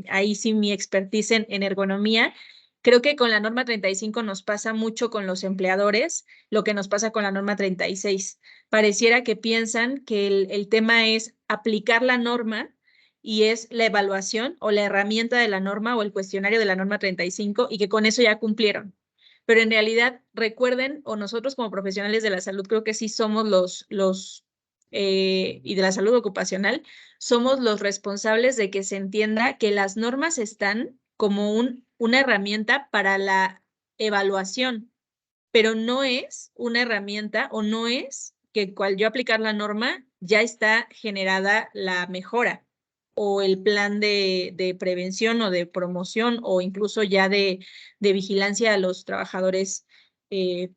ahí sí mi expertise en ergonomía, creo que con la norma 35 nos pasa mucho con los empleadores, lo que nos pasa con la norma 36. Pareciera que piensan que el tema es aplicar la norma y es la evaluación o la herramienta de la norma o el cuestionario de la norma 35 y que con eso ya cumplieron. Pero en realidad, recuerden, o nosotros como profesionales de la salud, creo que sí somos los y de la salud ocupacional, somos los responsables de que se entienda que las normas están como una herramienta para la evaluación, pero no es una herramienta o no es que al yo aplicar la norma ya está generada la mejora o el plan de prevención o de promoción o incluso ya de vigilancia a los trabajadores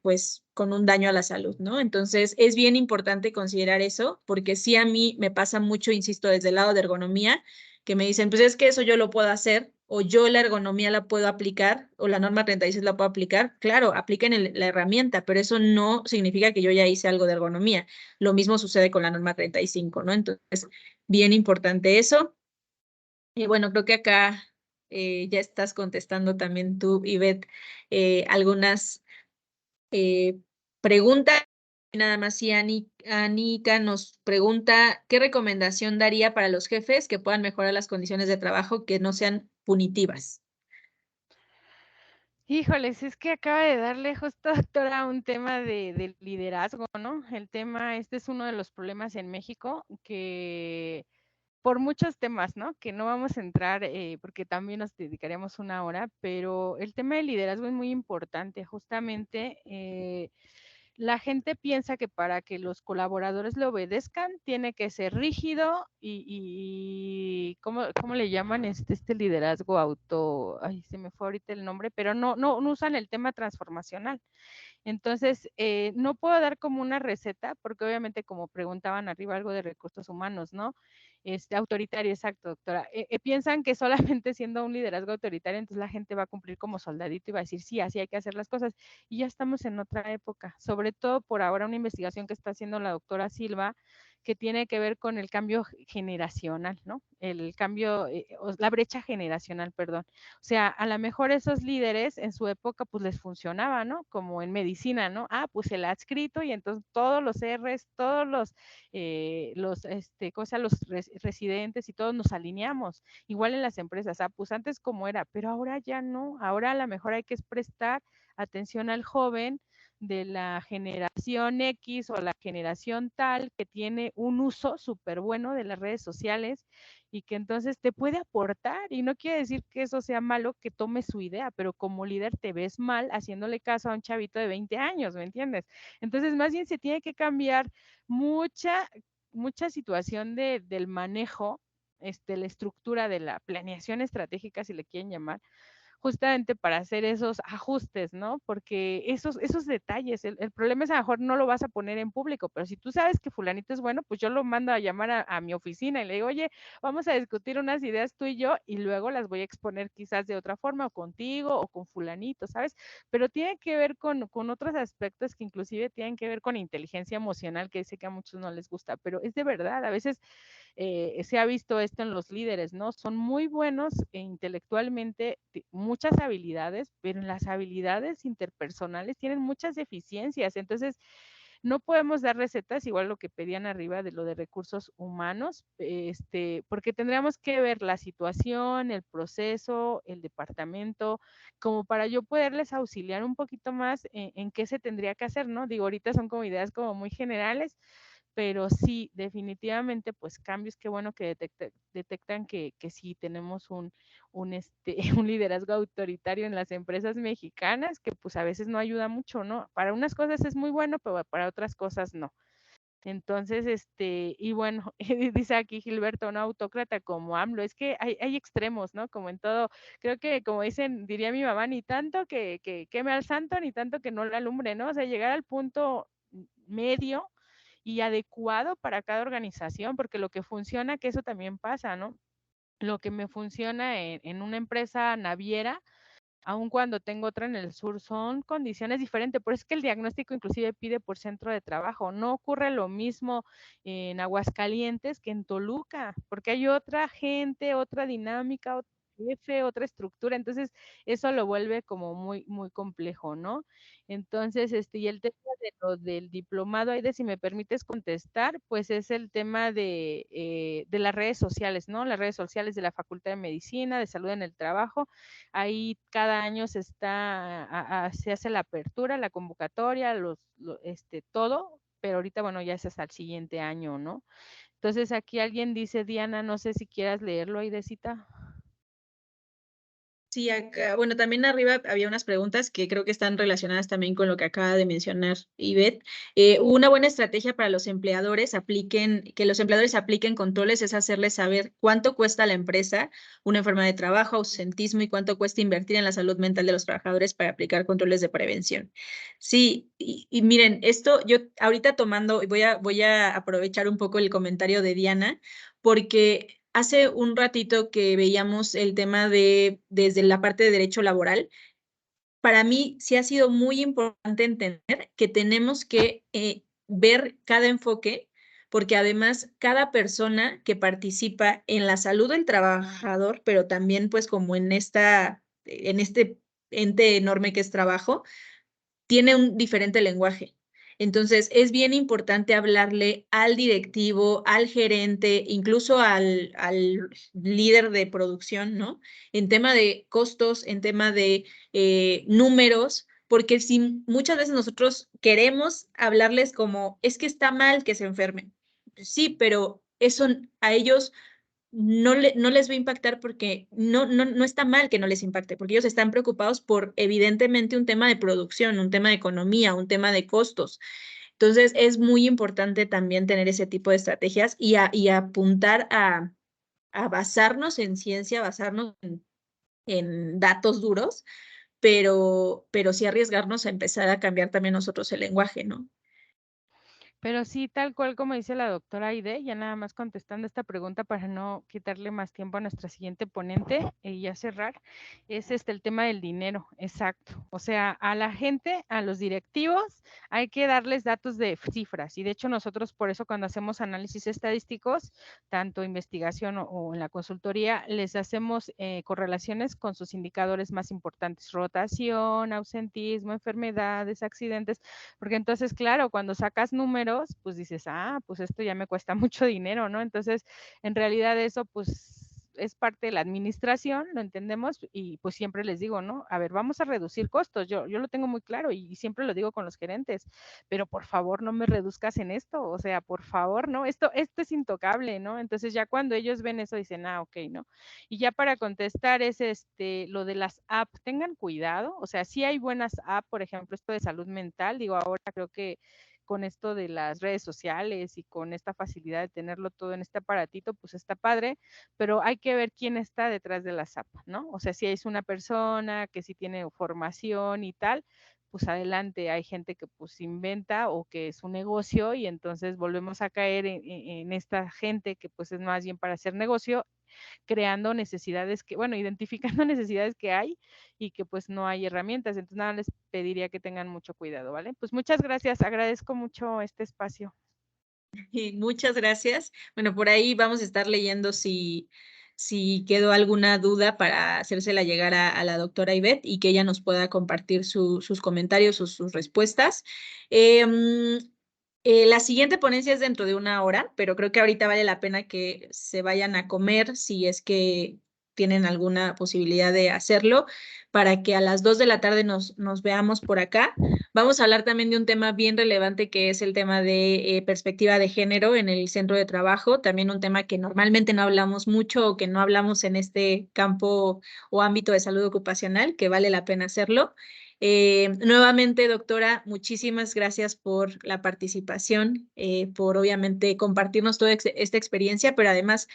pues con un daño a la salud, ¿no? Entonces es bien importante considerar eso porque sí a mí me pasa mucho, insisto, desde el lado de ergonomía, que me dicen, pues es que eso yo lo puedo hacer, o yo la ergonomía la puedo aplicar, o la norma 36 la puedo aplicar. Claro, apliquen la herramienta, pero eso no significa que yo ya hice algo de ergonomía. Lo mismo sucede con la norma 35, ¿no? Entonces, bien importante eso. Y bueno, creo que acá ya estás contestando también tú, Ivette, algunas eh, preguntas. Nada más si Anika nos pregunta, ¿qué recomendación daría para los jefes que puedan mejorar las condiciones de trabajo que no sean punitivas? Híjoles, es que acaba de darle justo, doctora, un tema de liderazgo, ¿no? El tema, este es uno de los problemas en México que por muchos temas, ¿no? Que no vamos a entrar porque también nos dedicaríamos una hora, pero el tema del liderazgo es muy importante. Justamente la gente piensa que para que los colaboradores le obedezcan tiene que ser rígido y ¿cómo le llaman este liderazgo auto? Ay, se me fue ahorita el nombre, pero no usan el tema transformacional. Entonces, no puedo dar como una receta, porque obviamente como preguntaban arriba algo de recursos humanos, ¿no? Autoritario, exacto, doctora. Piensan que solamente siendo un liderazgo autoritario, entonces la gente va a cumplir como soldadito y va a decir, sí, así hay que hacer las cosas. Y ya estamos en otra época, sobre todo por ahora una investigación que está haciendo la doctora Silva, que tiene que ver con el cambio generacional, ¿no? El cambio, la brecha generacional, perdón. O sea, a lo mejor esos líderes en su época pues les funcionaba, ¿no? Como en medicina, ¿no? Ah, pues el adscrito y entonces todos los R's, todos ¿cómo se llama? Los residentes y todos nos alineamos. Igual en las empresas, ah, pues antes como era, pero ahora ya no. Ahora a lo mejor hay que prestar atención al joven de la generación X o la generación tal que tiene un uso súper bueno de las redes sociales y que entonces te puede aportar y no quiere decir que eso sea malo que tome su idea, pero como líder te ves mal haciéndole caso a un chavito de 20 años, ¿me entiendes? Entonces más bien se tiene que cambiar mucha situación del manejo, la estructura de la planeación estratégica, si le quieren llamar, justamente para hacer esos ajustes, ¿no? Porque esos detalles, el problema es a lo mejor no lo vas a poner en público, pero si tú sabes que fulanito es bueno, pues yo lo mando a llamar a mi oficina y le digo, oye, vamos a discutir unas ideas tú y yo y luego las voy a exponer quizás de otra forma o contigo o con fulanito, ¿sabes? Pero tiene que ver con otros aspectos que inclusive tienen que ver con inteligencia emocional, que sé que a muchos no les gusta, pero es de verdad, a veces se ha visto esto en los líderes, ¿no? Son muy buenos intelectualmente, muchas habilidades, pero en las habilidades interpersonales tienen muchas deficiencias. Entonces, no podemos dar recetas, igual lo que pedían arriba de lo de recursos humanos, porque tendríamos que ver la situación, el proceso, el departamento, como para yo poderles auxiliar un poquito más en qué se tendría que hacer, ¿no? Digo, ahorita son como ideas como muy generales, pero sí, definitivamente, pues cambios, qué bueno que detectan que sí tenemos un liderazgo autoritario en las empresas mexicanas, que pues a veces no ayuda mucho, ¿no? Para unas cosas es muy bueno, pero para otras cosas no. Entonces, y bueno, dice aquí Gilberto, un autócrata como AMLO, es que hay extremos, ¿no? Como en todo, creo que como dicen, diría mi mamá, ni tanto que queme al santo, ni tanto que no lo alumbre, ¿no? O sea, llegar al punto medio y adecuado para cada organización, porque lo que funciona, que eso también pasa, ¿no? Lo que me funciona en una empresa naviera, aun cuando tengo otra en el sur, son condiciones diferentes. Por eso es que el diagnóstico inclusive pide por centro de trabajo. No ocurre lo mismo en Aguascalientes que en Toluca, porque hay otra gente, otra dinámica, otro jefe, otra estructura. Entonces, eso lo vuelve como muy, muy complejo, ¿no? Entonces, y el tema de lo del diplomado, ahí de si me permites contestar, pues es el tema de las redes sociales, ¿no? Las redes sociales de la Facultad de Medicina, de Salud en el Trabajo. Ahí cada año se hace la apertura, la convocatoria, todo pero ahorita, bueno, ya es hasta el siguiente año, ¿no? Entonces aquí alguien dice, Diana, no sé si quieras leerlo, Aidecita. Sí, acá, bueno, también arriba había unas preguntas que creo que están relacionadas también con lo que acaba de mencionar Ivette. Una buena estrategia para los empleadores que los empleadores apliquen controles es hacerles saber cuánto cuesta a la empresa una enfermedad de trabajo, ausentismo y cuánto cuesta invertir en la salud mental de los trabajadores para aplicar controles de prevención. Sí, y miren, esto yo ahorita tomando, voy a aprovechar un poco el comentario de Diana, porque hace un ratito que veíamos el tema de desde la parte de derecho laboral, para mí sí ha sido muy importante entender que tenemos que ver cada enfoque, porque además cada persona que participa en la salud del trabajador, pero también pues como en este ente enorme que es trabajo, tiene un diferente lenguaje. Entonces, es bien importante hablarle al directivo, al gerente, incluso al líder de producción, ¿no? En tema de costos, en tema de números, porque si muchas veces nosotros queremos hablarles como, es que está mal que se enfermen. Sí, pero eso a ellos no les va a impactar porque no está mal que no les impacte, porque ellos están preocupados por evidentemente un tema de producción, un tema de economía, un tema de costos. Entonces, es muy importante también tener ese tipo de estrategias y apuntar a basarnos en ciencia, basarnos en datos duros, pero sí arriesgarnos a empezar a cambiar también nosotros el lenguaje, ¿no? Pero sí, tal cual como dice la doctora Aide, ya nada más contestando esta pregunta para no quitarle más tiempo a nuestra siguiente ponente y ya cerrar, es el tema del dinero, exacto. O sea, a la gente, a los directivos, hay que darles datos de cifras. Y de hecho nosotros por eso cuando hacemos análisis estadísticos, tanto investigación o en la consultoría, les hacemos correlaciones con sus indicadores más importantes, rotación, ausentismo, enfermedades, accidentes, porque entonces, claro, cuando sacas números, pues dices, ah, pues esto ya me cuesta mucho dinero, ¿no? Entonces, en realidad eso, pues es parte de la administración, lo entendemos, y pues siempre les digo, ¿no? A ver, vamos a reducir costos, yo lo tengo muy claro y siempre lo digo con los gerentes, pero por favor no me reduzcas en esto, o sea, por favor, ¿no? Esto es intocable, ¿no? Entonces ya cuando ellos ven eso dicen, ah, ok, ¿no? Y ya para contestar es lo de las apps, tengan cuidado, o sea, sí hay buenas apps, por ejemplo, esto de salud mental, digo, ahora creo que con esto de las redes sociales y con esta facilidad de tenerlo todo en este aparatito, pues está padre, pero hay que ver quién está detrás de las apps, ¿no? O sea, si es una persona que sí tiene formación y tal, pues adelante, hay gente que pues inventa o que es un negocio y entonces volvemos a caer en esta gente que pues es más bien para hacer negocio, creando necesidades que, bueno, identificando necesidades que hay y que pues no hay herramientas. Entonces nada, les pediría que tengan mucho cuidado, ¿vale? Pues muchas gracias, agradezco mucho este espacio. Y muchas gracias. Bueno, por ahí vamos a estar leyendo si quedó alguna duda para hacérsela llegar a la doctora Ivette y que ella nos pueda compartir sus comentarios o sus respuestas. Em, la siguiente ponencia es dentro de una hora, pero creo que ahorita vale la pena que se vayan a comer si es que tienen alguna posibilidad de hacerlo, para que a las 2 de la tarde nos veamos por acá. Vamos a hablar también de un tema bien relevante que es el tema de perspectiva de género en el centro de trabajo, también un tema que normalmente no hablamos mucho o que no hablamos en este campo o ámbito de salud ocupacional, que vale la pena hacerlo. Nuevamente, doctora, muchísimas gracias por la participación, por obviamente compartirnos toda esta experiencia, pero además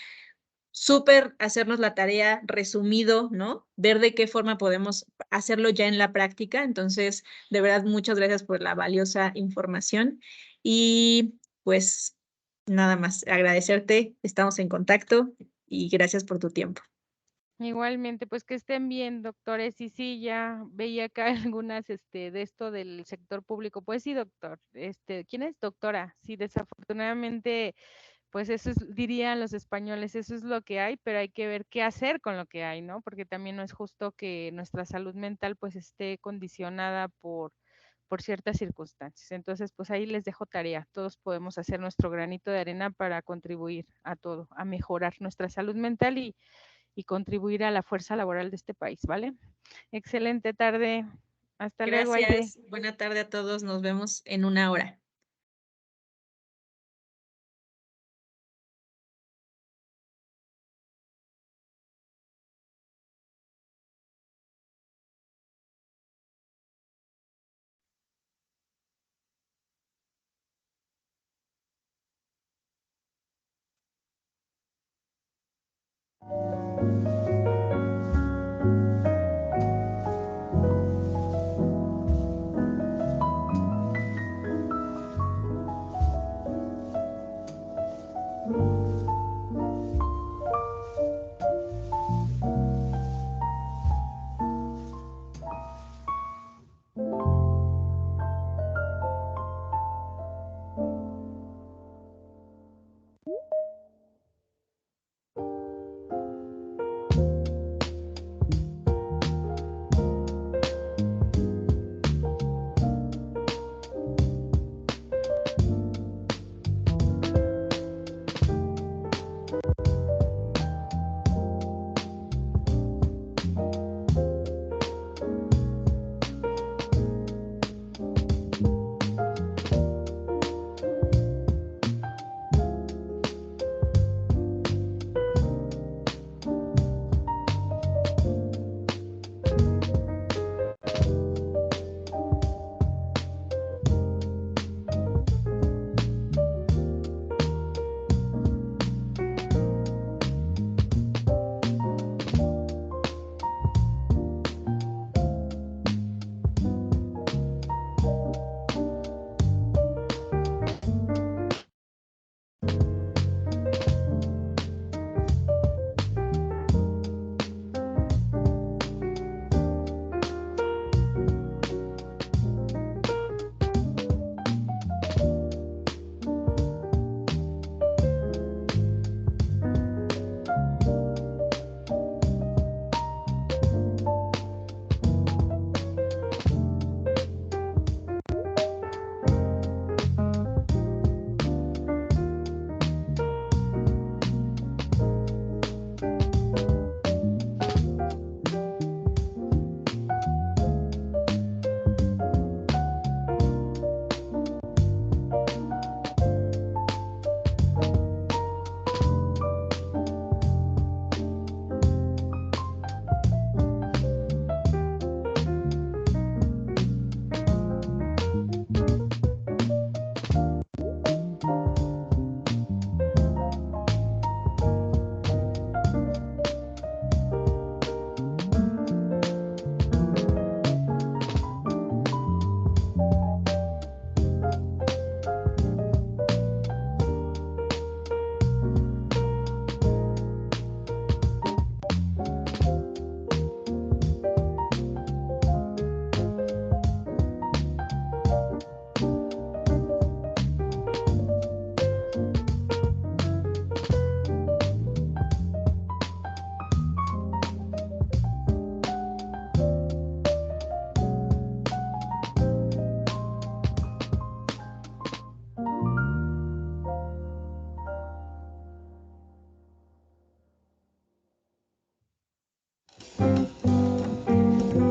súper hacernos la tarea resumido, ¿no? Ver de qué forma podemos hacerlo ya en la práctica. Entonces, de verdad, muchas gracias por la valiosa información y pues nada más, agradecerte, estamos en contacto y gracias por tu tiempo. Igualmente, pues que estén bien, doctores. Y sí, ya veía acá algunas, de esto del sector público. Pues sí, doctor. ¿Quién es doctora? Sí, desafortunadamente, pues eso es, dirían los españoles, eso es lo que hay, pero hay que ver qué hacer con lo que hay, ¿no? Porque también no es justo que nuestra salud mental pues esté condicionada por ciertas circunstancias. Entonces, pues ahí les dejo tarea. Todos podemos hacer nuestro granito de arena para contribuir a todo, a mejorar nuestra salud mental y contribuir a la fuerza laboral de este país, ¿vale? Excelente tarde. Hasta luego, Aide. Gracias, buena tarde a todos, nos vemos en una hora.